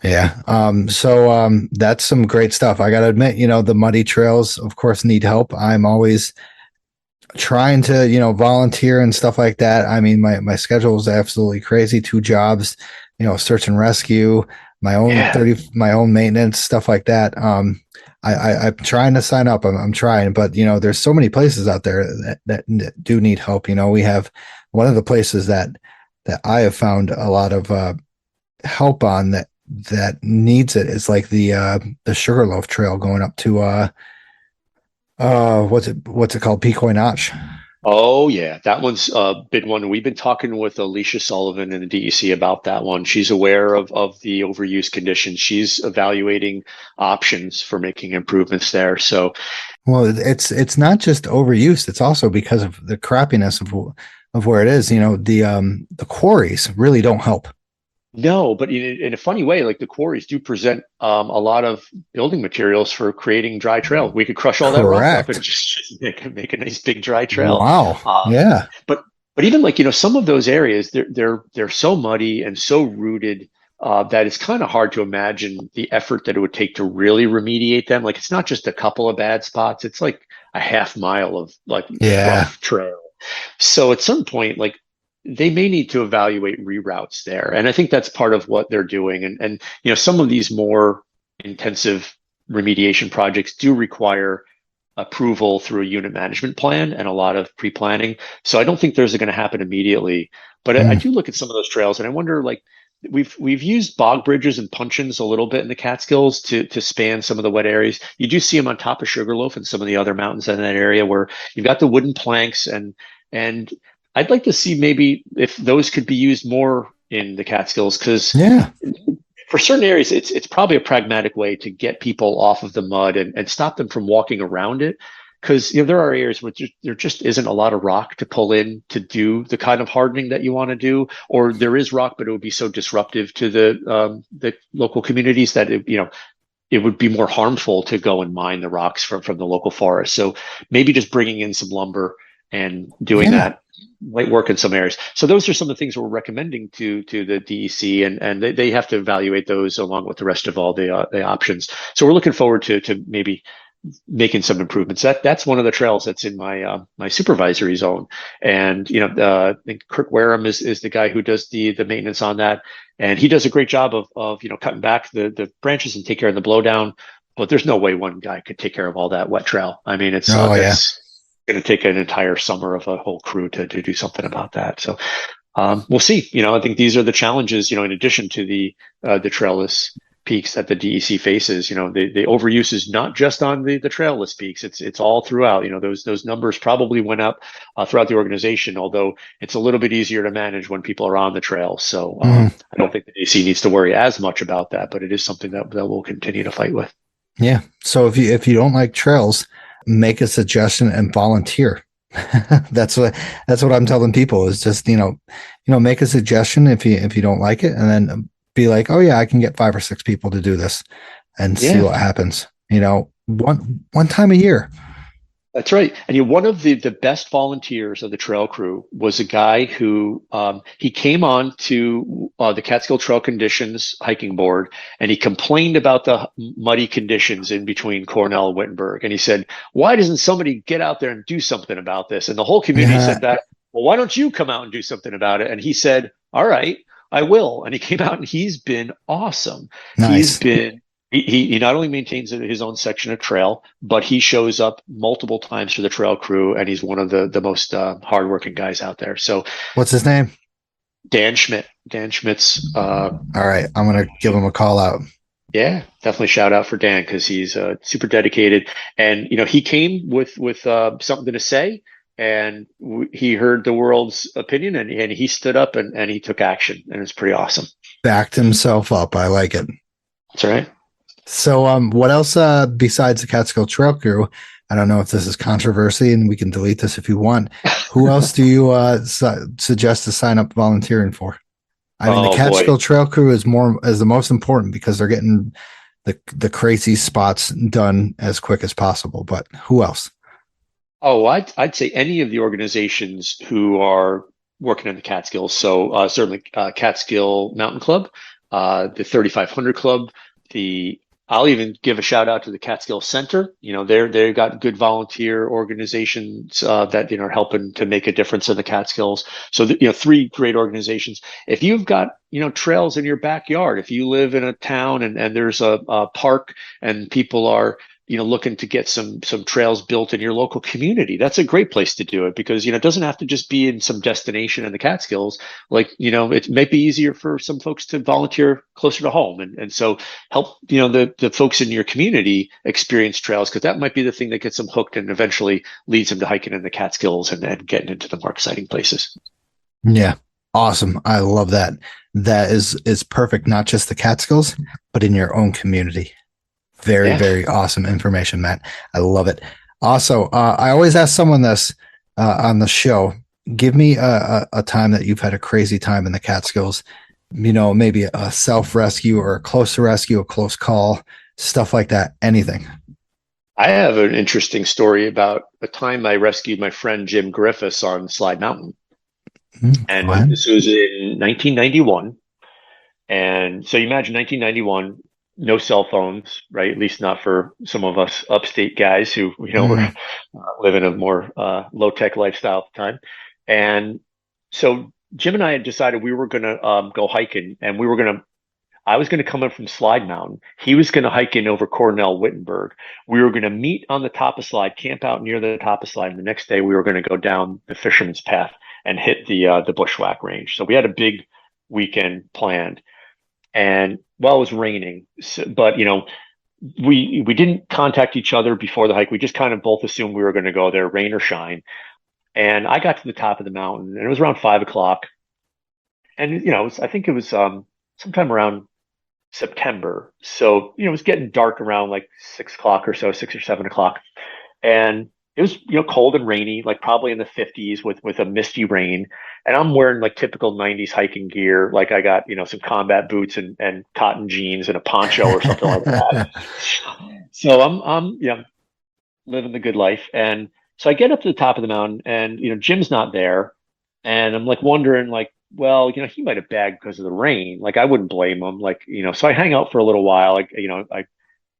Yeah. So that's some great stuff. I got to admit, the muddy trails, of course, need help. I'm always trying to, volunteer and stuff like that. I mean, my schedule is absolutely crazy. 2 jobs, search and rescue, my own my own maintenance, stuff like that. I'm trying to sign up. I'm trying, but there's so many places out there that do need help. We have one of the places that I have found a lot of help on that needs it is like the Sugarloaf Trail going up to what's it called, Pequoy Notch. Oh yeah, that one's a big one. We've been talking with Alicia Sullivan in the DEC about that one. She's aware of the overuse conditions. She's evaluating options for making improvements there. So, well, it's not just overuse; it's also because of the crappiness of where it is, the quarries really don't help. No, but in a funny way, like the quarries do present a lot of building materials for creating dry trail. We could crush all that rock up and just make a nice big dry trail. Wow. Yeah. But even like, some of those areas, they're so muddy and so rooted that it's kind of hard to imagine the effort that it would take to really remediate them. Like it's not just a couple of bad spots; it's like a half mile of like rough trail. So at some point, like they may need to evaluate reroutes there. And I think that's part of what they're doing. And some of these more intensive remediation projects do require approval through a unit management plan and a lot of pre-planning. So I don't think those are going to happen immediately. But I do look at some of those trails and I wonder, like, we've used bog bridges and puncheons a little bit in the Catskills to span some of the wet areas. You do see them on top of Sugarloaf and some of the other mountains in that area where you've got the wooden planks and I'd like to see maybe if those could be used more in the Catskills, because for certain areas, it's probably a pragmatic way to get people off of the mud and stop them from walking around it. Because there are areas where there just isn't a lot of rock to pull in to do the kind of hardening that you want to do, or there is rock, but it would be so disruptive to the local communities that it would be more harmful to go and mine the rocks from the local forest. So maybe just bringing in some lumber and doing that might work in some areas. So those are some of the things we're recommending to the DEC, and they have to evaluate those along with the rest of all the options. So we're looking forward to maybe making some improvements. That's one of the trails that's in my my supervisory zone, and I think Kirk Wareham is the guy who does the maintenance on that, and he does a great job of cutting back the branches and take care of the blowdown. But there's no way one guy could take care of all that wet trail. I mean, it's going to take an entire summer of a whole crew to do something about that. So we'll see. I think these are the challenges. In addition to the trailless peaks that the DEC faces, the overuse is not just on the trailless peaks. It's all throughout. Those numbers probably went up throughout the organization, although it's a little bit easier to manage when people are on the trail. So I don't think the DEC needs to worry as much about that, but it is something that we'll continue to fight with. Yeah. So if you don't like trails, make a suggestion and volunteer. That's what I'm telling people is just, make a suggestion if you don't like it, and then be like, oh yeah, I can get 5 or 6 people to do this and see what happens. One time a year. That's right. And one of the best volunteers of the trail crew was a guy who he came on to the Catskill Trail Conditions hiking board, and he complained about the muddy conditions in between Cornell and Wittenberg. And he said, why doesn't somebody get out there and do something about this? And the whole community said that, well, why don't you come out and do something about it? And he said, all right, I will. And he came out and he's been awesome. Nice. He not only maintains his own section of trail, but he shows up multiple times for the trail crew, and he's one of the most hardworking guys out there. So, what's his name? Dan Schmidt. Dan Schmidt's. All right, I'm gonna give him a call out. Yeah, definitely shout out for Dan because he's super dedicated, and he came with something to say, and he heard the world's opinion, and he stood up and he took action, and it's pretty awesome. Backed himself up. I like it. That's right. So, what else besides the Catskill Trail Crew? I don't know if this is controversy, and we can delete this if you want. Who else do you suggest to sign up volunteering for? I mean, the Catskill Trail Crew is the most important because they're getting the crazy spots done as quick as possible. But who else? Oh, I'd say any of the organizations who are working in the Catskills. So certainly Catskill Mountain Club, the 3500 Club, I'll even give a shout out to the Catskill Center. They've got good volunteer organizations that are helping to make a difference in the Catskills. So 3 great organizations. If you've got trails in your backyard, if you live in a town and there's a park and people are looking to get some trails built in your local community, that's a great place to do it because, it doesn't have to just be in some destination in the Catskills. Like, it might be easier for some folks to volunteer closer to home. And so help, the folks in your community experience trails, because that might be the thing that gets them hooked and eventually leads them to hiking in the Catskills and getting into the more exciting places. Yeah. Awesome. I love that. That is perfect. Not just the Catskills, but in your own community. Very, very awesome information, Matt. I love it. Also, I always ask someone this on the show. give me a time that you've had a crazy time in the Catskills. Maybe a self-rescue or a close rescue, a close call, stuff like that. Anything. I have an interesting story about a time I rescued my friend Jim Griffiths on Slide Mountain. Go ahead. This was in 1991. And so you imagine 1991, no cell phones, right? At least not for some of us upstate guys who, were living a more low-tech lifestyle at the time. And so Jim and I had decided we were going to go hiking, and I was going to come in from Slide Mountain. He was going to hike in over Cornell Wittenberg. We were going to meet on the top of Slide, camp out near the top of Slide. And the next day we were going to go down the Fisherman's Path and hit the Bushwhack Range. So we had a big weekend planned. And it was raining, but we didn't contact each other before the hike. We just kind of both assumed we were going to go there, rain or shine. And I got to the top of the mountain, and it was around 5 o'clock. And I think it was sometime around September. So it was getting dark around like 6 o'clock or so, 6 or 7 o'clock, and it was cold and rainy, like probably in the 50s with a misty rain. And I'm wearing like typical 90s hiking gear. Like I got, some combat boots and cotton jeans and a poncho or something like that. So I'm living the good life. And so I get up to the top of the mountain, and, Jim's not there. And I'm like wondering, like, well, he might have bagged because of the rain. Like I wouldn't blame him. Like, so I hang out for a little while. Like, I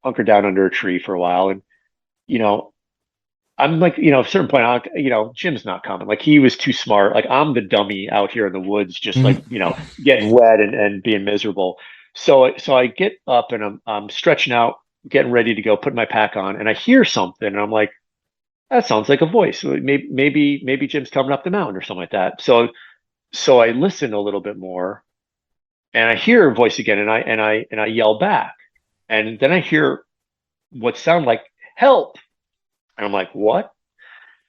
hunker down under a tree for a while, and, I'm like, at a certain point, Jim's not coming. Like he was too smart. Like I'm the dummy out here in the woods, just like, getting wet and being miserable. So I get up and I'm stretching out, getting ready to go, put my pack on, and I hear something, and I'm like, that sounds like a voice. Maybe Jim's coming up the mountain or something like that. So I listen a little bit more, and I hear a voice again, and I yell back, and then I hear what sound like help. And I'm like, what?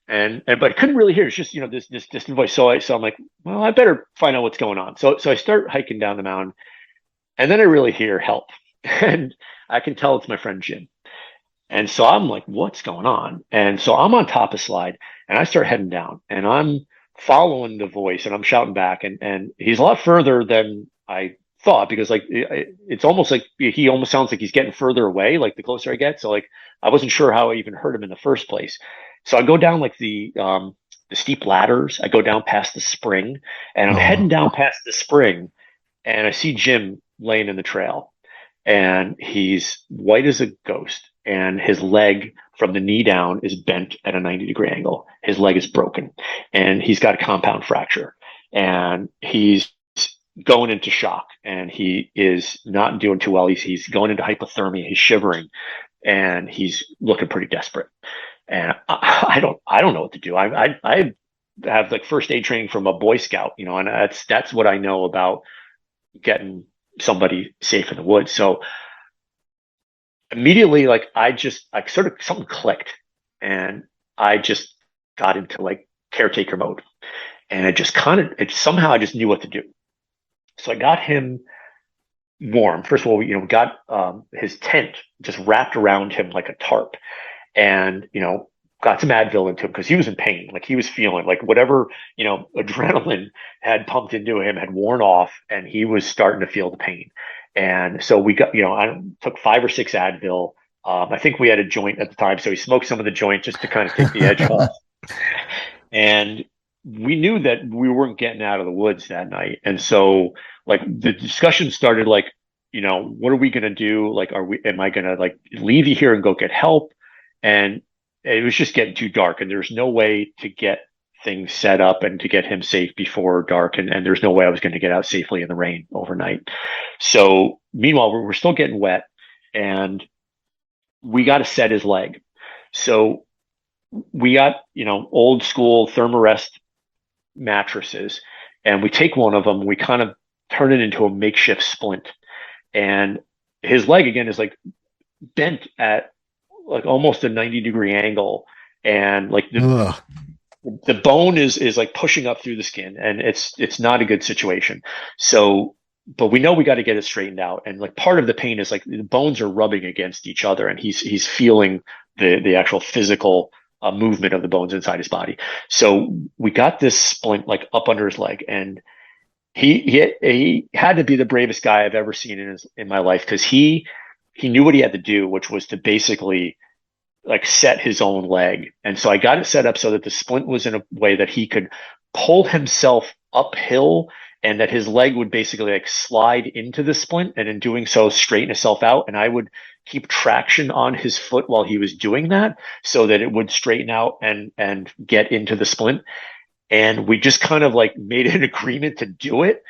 But I couldn't really hear. It's just, this distant voice. So I'm like, well, I better find out what's going on. So I start hiking down the mountain, and then I really hear help, and I can tell it's my friend Jim. And so I'm like, what's going on? And so I'm on top of Slide, and I start heading down, and I'm following the voice, and I'm shouting back, and he's a lot further than I thought, because like it's almost like he almost sounds like he's getting further away, like the closer I get. So like I wasn't sure how I even heard him in the first place. So I go down like the steep ladders. I go down past the spring, and I'm heading down past the spring, and I see Jim laying in the trail, and he's white as a ghost, and his leg from the knee down is bent at a 90-degree angle. His leg is broken, and he's got a compound fracture, and he's going into shock, and he is not doing too well. He's going into hypothermia. He's shivering, and he's looking pretty desperate. And I don't know what to do. I have like first aid training from a Boy Scout, and that's what I know about getting somebody safe in the woods. So immediately, like I sort of something clicked, and I just got into like caretaker mode, and somehow I just knew what to do. So I got him warm. First of all, we got his tent just wrapped around him like a tarp, and got some Advil into him because he was in pain. Like he was feeling like whatever adrenaline had pumped into him had worn off, and he was starting to feel the pain. And so we got I took 5 or 6 Advil. I think we had a joint at the time, so he smoked some of the joint just to kind of take the edge off. And we knew that we weren't getting out of the woods that night. And so like the discussion started like, what are we going to do? Like, am I going to like leave you here and go get help? And it was just getting too dark, and there's no way to get things set up and to get him safe before dark. And there's no way I was going to get out safely in the rain overnight. So meanwhile, we're still getting wet, and we got to set his leg. So we got, old school Thermarest mattresses, and we take one of them, we kind of turn it into a makeshift splint, and his leg again is like bent at like almost a 90-degree angle, and like the bone is like pushing up through the skin, and it's not a good situation. So but we know we got to get it straightened out, and like part of the pain is like the bones are rubbing against each other, and he's feeling the actual physical movement of the bones inside his body. So we got this splint like up under his leg, and he had to be the bravest guy I've ever seen in my life, because he knew what he had to do, which was to basically like set his own leg. And so I got it set up so that the splint was in a way that he could pull himself uphill, and that his leg would basically like slide into the splint, and in doing so straighten itself out, and I would keep traction on his foot while he was doing that so that it would straighten out and get into the splint. And we just kind of like made an agreement to do it,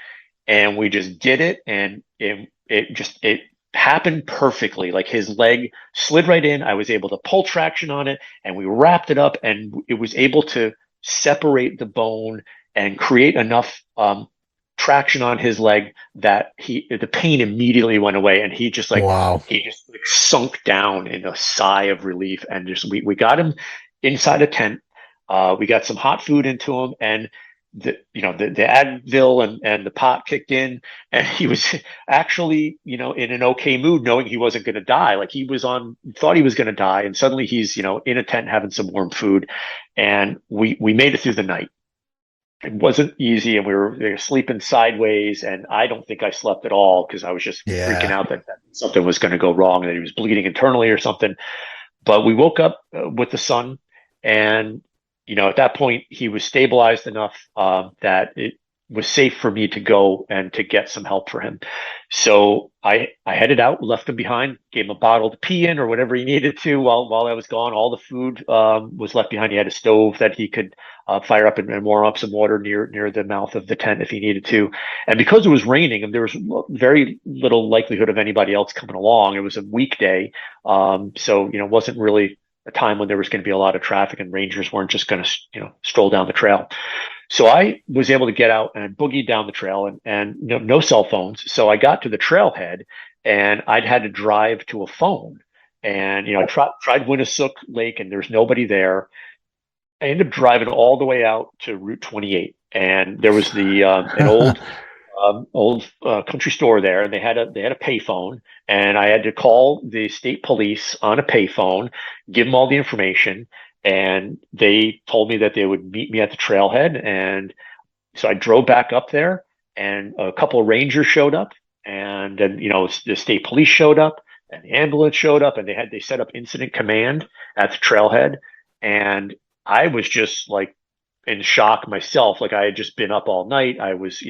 and we just did it, and it happened perfectly. Like his leg slid right in, I was able to pull traction on it, and we wrapped it up, and it was able to separate the bone and create enough traction on his leg that the pain immediately went away, and he just like sunk down in a sigh of relief. And just we got him inside a tent. We got some hot food into him, and the Advil and the pot kicked in, and he was actually in an okay mood, knowing he wasn't going to die. Like thought he was going to die, and suddenly he's in a tent having some warm food, and we made it through the night. It wasn't easy, and we were sleeping sideways, and I don't think I slept at all because I was just freaking out that something was going to go wrong, and that he was bleeding internally or something. But we woke up with the sun, and at that point he was stabilized enough that it was safe for me to go and to get some help for him. So I headed out, left him behind, gave him a bottle to pee in or whatever he needed to while I was gone. All the food was left behind. He had a stove that he could fire up and warm up some water near the mouth of the tent if he needed to. And because it was raining and there was very little likelihood of anybody else coming along, it was a weekday. So it wasn't really a time when there was going to be a lot of traffic, and rangers weren't just going to stroll down the trail. So I was able to get out and boogie down the trail, and no cell phones. So I got to the trailhead, and I'd had to drive to a phone. And I tried Winnisook Lake, and there's nobody there. I ended up driving all the way out to Route 28, and there was an old country store there, and they had a payphone, and I had to call the state police on a payphone, give them all the information, and they told me that they would meet me at the trailhead. And so I drove back up there, and a couple of rangers showed up, and then the state police showed up, and the ambulance showed up, and they set up incident command at the trailhead. And I was just like in shock myself. Like I had just been up all night. I was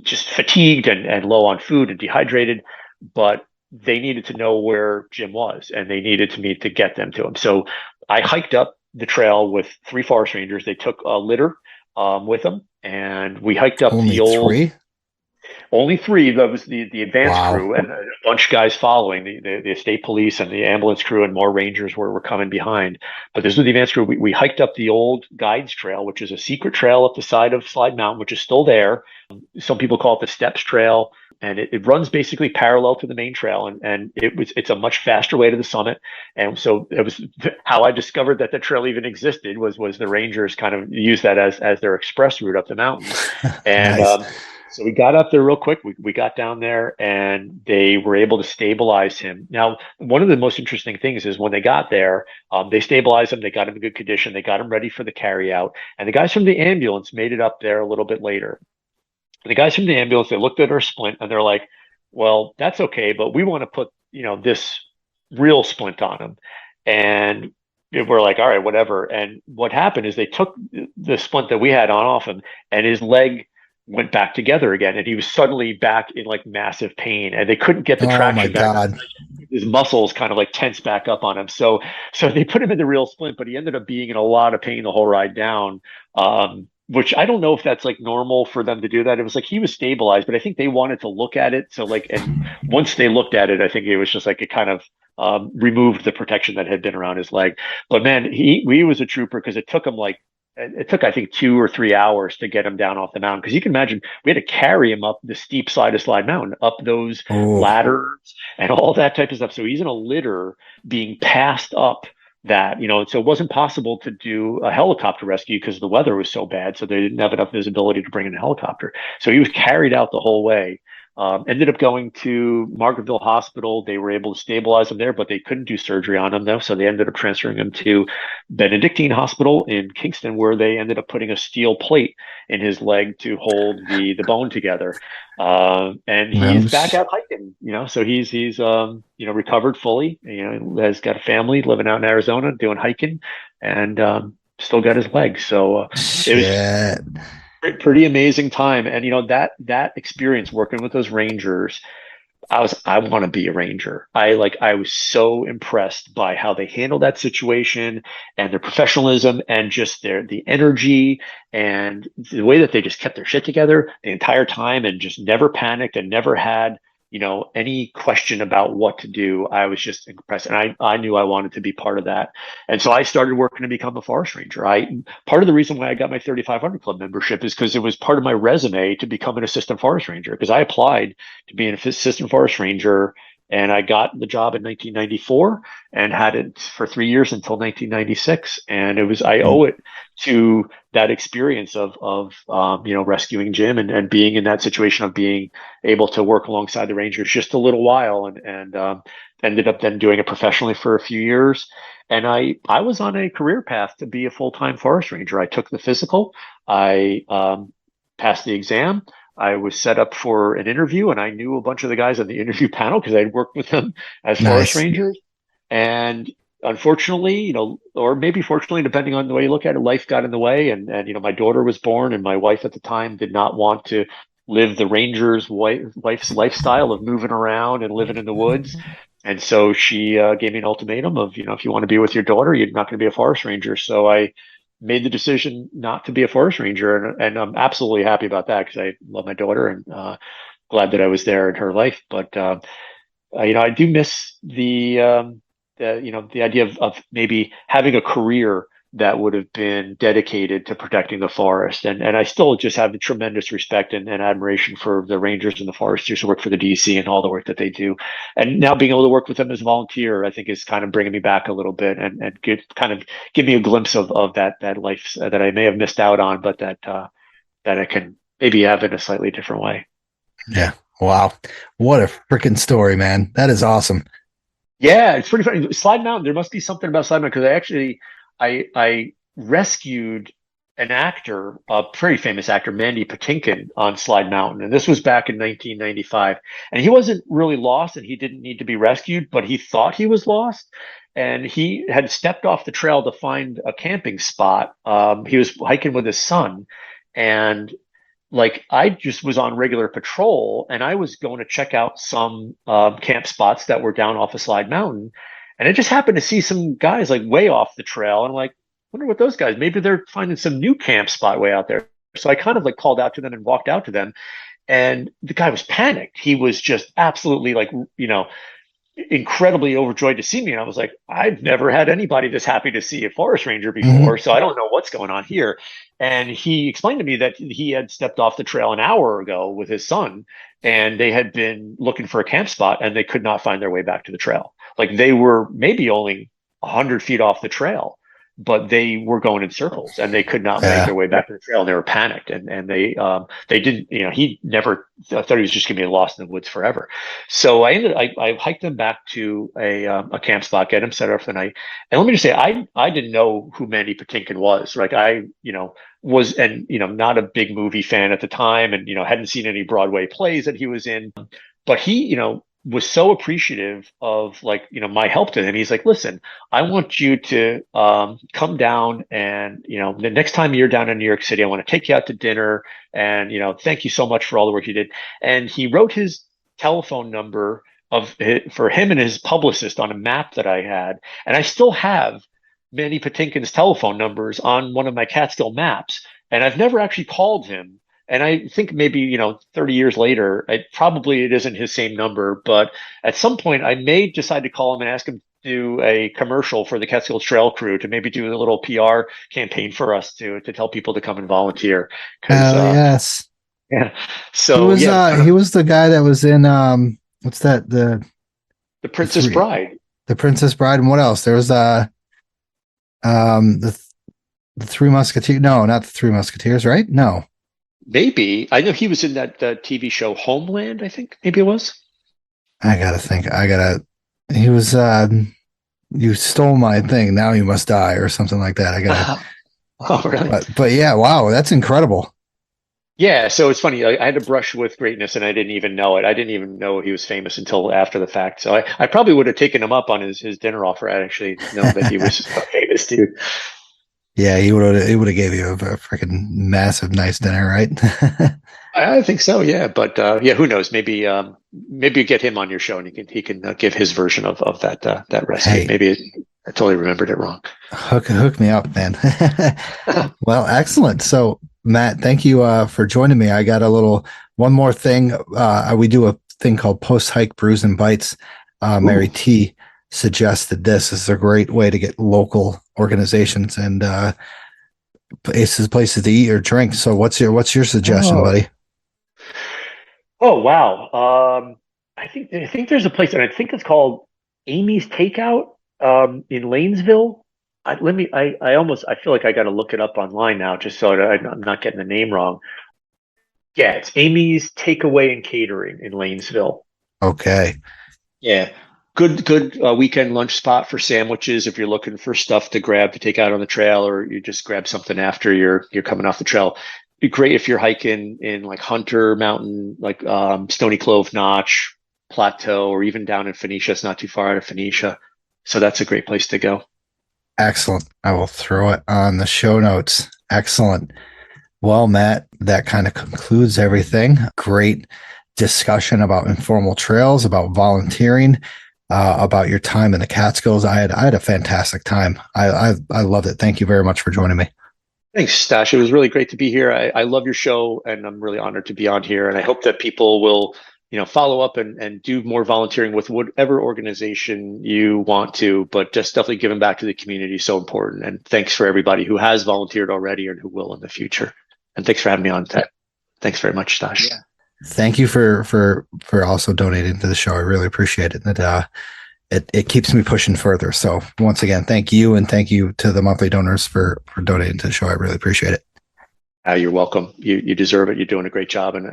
just fatigued and low on food and dehydrated, but they needed to know where Jim was, and they needed me to get them to him. So I hiked up the trail with 3 forest rangers. They took a litter with them, and we hiked up only 3. That was the advance crew, and a bunch of guys following, the state police and the ambulance crew, and more rangers were coming behind. But this was the advance crew. We hiked up the old guides trail, which is a secret trail up the side of Slide Mountain, which is still there. Some people call it the Steps Trail, and it runs basically parallel to the main trail, and it's a much faster way to the summit. And so it was how I discovered that the trail even existed was the rangers kind of used that as their express route up the mountain. And nice. So we got up there real quick. We got down there, and they were able to stabilize him. Now, one of the most interesting things is when they got there, they stabilized him. They got him in good condition. They got him ready for the carry out. And the guys from the ambulance made it up there a little bit later. The guys from the ambulance, they looked at our splint, and they're like, well, that's okay, but we want to put, this real splint on him. And we're like, all right, whatever. And what happened is they took the splint that we had on off him, and his leg went back together again, and he was suddenly back in like massive pain, and they couldn't get the traction back. God. His muscles kind of like tensed back up on him. So they put him in the real splint, but he ended up being in a lot of pain the whole ride down. Which I don't know if that's like normal for them to do that. It was like he was stabilized, but I think they wanted to look at it. So like, and once they looked at it, I think it was just like it kind of removed the protection that had been around his leg. But man, he was a trooper, because it took I think 2 or 3 hours to get him down off the mountain. Because you can imagine we had to carry him up the steep side of Slide Mountain, up those ladders and all that type of stuff. So he's in a litter being passed up that, so it wasn't possible to do a helicopter rescue because the weather was so bad. So they didn't have enough visibility to bring in a helicopter. So he was carried out the whole way. Ended up going to Margaretville Hospital. They were able to stabilize him there, but they couldn't do surgery on him though. So they ended up transferring him to Benedictine Hospital in Kingston, where they ended up putting a steel plate in his leg to hold the bone together. And he's back out hiking, so he's recovered fully, has got a family living out in Arizona doing hiking, and still got his leg. So it was pretty amazing time. And that experience working with those rangers, I want to be a ranger. I was so impressed by how they handled that situation and their professionalism and just the energy and the way that they just kept their shit together the entire time and just never panicked and never had any question about what to do. I was just impressed, and I knew I wanted to be part of that. And so I started working to become a forest ranger. Part of the reason why I got my 3,500 Club membership is because it was part of my resume to become an assistant forest ranger, because I applied to be an assistant forest ranger, and I got the job in 1994 and had it for 3 years until 1996. And I owe it to that experience of rescuing Jim and being in that situation of being able to work alongside the rangers just a little while, and ended up then doing it professionally for a few years. And I was on a career path to be a full-time forest ranger. I took the physical. I passed the exam. I was set up for an interview, and I knew a bunch of the guys on the interview panel because I'd worked with them as forest rangers. And unfortunately, or maybe fortunately, depending on the way you look at it, life got in the way. And my daughter was born, and my wife at the time did not want to live the ranger's wife's lifestyle of moving around and living in the woods. And so she gave me an ultimatum of, if you want to be with your daughter, you're not going to be a forest ranger. So I made the decision not to be a forest ranger, and I'm absolutely happy about that because I love my daughter and glad that I was there in her life. But I do miss the idea of maybe having a career that would have been dedicated to protecting the forest. And I still just have tremendous respect and admiration for the rangers and the foresters who work for the DC and all the work that they do. And now being able to work with them as a volunteer, I think is kind of bringing me back a little bit and give me a glimpse of that life that I may have missed out on, but that I can maybe have in a slightly different way. Yeah. Wow. What a freaking story, man. That is awesome. Yeah, it's pretty funny. Slide Mountain, there must be something about Slide Mountain, because I rescued an actor, a very famous actor, Mandy Patinkin, on Slide Mountain. And this was back in 1995. And he wasn't really lost, and he didn't need to be rescued, but he thought he was lost. And he had stepped off the trail to find a camping spot. He was hiking with his son. And I just was on regular patrol, and I was going to check out some camp spots that were down off of Slide Mountain. And I just happened to see some guys way off the trail. And I'm like, wonder what those guys, maybe they're finding some new camp spot way out there. So I kind of called out to them and walked out to them. And the guy was panicked. He was just absolutely incredibly overjoyed to see me. And I was like, I've never had anybody this happy to see a forest ranger before. So I don't know what's going on here. And he explained to me that he had stepped off the trail an hour ago with his son, and they had been looking for a camp spot, and they could not find their way back to the trail. They were maybe only 100 feet off the trail, but they were going in circles, and they could not make their way back to the trail, and they were panicked. And they didn't, he never thought he was just going to be lost in the woods forever. So I hiked them back to a camp spot, get him set up for the night. And let me just say, I didn't know who Mandy Patinkin was. I was, and, not a big movie fan at the time, and, hadn't seen any Broadway plays that he was in, but he, was so appreciative of my help to him. He's like, listen, I want you to come down, and the next time you're down in New York City, I want to take you out to dinner, and thank you so much for all the work you did. And he wrote his telephone number for him and his publicist on a map that I had, and I still have Mandy Patinkin's telephone numbers on one of my Catskill maps, and I've never actually called him. And I think maybe, 30 years later, it isn't his same number, but at some point I may decide to call him and ask him to do a commercial for the Catskill Trail Crew, to maybe do a little PR campaign for us to tell people to come and volunteer. Yes. Yeah. So he was the guy that was in, what's that? The Princess Bride. The Princess Bride. And what else? There was, the Three Musketeers. No, not the Three Musketeers, right? No. Maybe. I know he was in that TV show Homeland, I think. Maybe it was. I gotta think. He was, you stole my thing. Now you must die or something like that. I gotta. Oh, really? But yeah, wow, that's incredible. Yeah, so it's funny. I had to brush with greatness, and I didn't even know it. I didn't even know he was famous until after the fact. So I probably would have taken him up on his dinner offer. I actually know that he was a famous dude. Yeah, he would have gave you a freaking massive, nice dinner, right? I think so. Yeah, but yeah, who knows? Maybe you get him on your show, and he can give his version of that recipe. Hey. Maybe I totally remembered it wrong. Hook me up, man. Well, excellent. So, Matt, thank you for joining me. I got one more thing. We do a thing called post hike brews and bites. Mary T suggested this is a great way to get local organizations and places to eat or drink. So, what's your suggestion, buddy? Oh wow! I think there's a place, and I think it's called Amy's Takeout in Lanesville. I feel like I got to look it up online now just so I'm not getting the name wrong. Yeah, it's Amy's Takeaway and Catering in Lanesville. Okay. Yeah. Good weekend lunch spot for sandwiches if you're looking for stuff to grab to take out on the trail, or you just grab something after you're coming off the trail. Be great if you're hiking in like Hunter Mountain, like Stony Clove Notch, Plateau, or even down in Phoenicia. It's not too far out of Phoenicia. So that's a great place to go. Excellent. I will throw it on the show notes. Excellent. Well, Matt, that kind of concludes everything. Great discussion about informal trails, about volunteering, about your time in the Catskills. I had a fantastic time. I loved it. Thank you very much for joining me. Thanks, Stash. It was really great to be here. I love your show, and I'm really honored to be on here. And I hope that people will, follow up and do more volunteering with whatever organization you want to, but just definitely giving back to the community is so important. And thanks for everybody who has volunteered already and who will in the future. And thanks for having me on. Thanks very much, Stash. Yeah. Thank you for also donating to the show. I really appreciate it. And it keeps me pushing further. So once again, thank you. And thank you to the monthly donors for donating to the show. I really appreciate it. You're welcome. You deserve it. You're doing a great job. And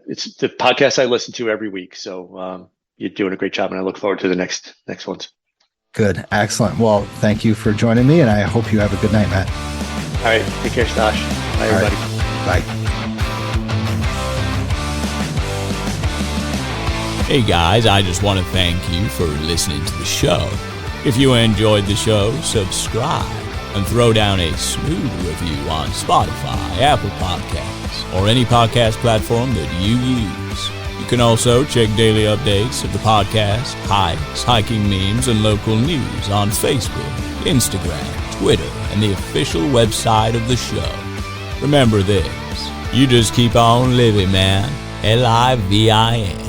it's the podcast I listen to every week. So you're doing a great job, and I look forward to the next ones. Good. Excellent. Well, thank you for joining me, and I hope you have a good night, Matt. All right. Take care, Stash. Bye, everybody. Right. Bye. Hey guys, I just want to thank you for listening to the show. If you enjoyed the show, subscribe and throw down a smooth review on Spotify, Apple Podcasts, or any podcast platform that you use. You can also check daily updates of the podcast, hikes, hiking memes, and local news on Facebook, Instagram, Twitter, and the official website of the show. Remember this, you just keep on living, man. LIVIN.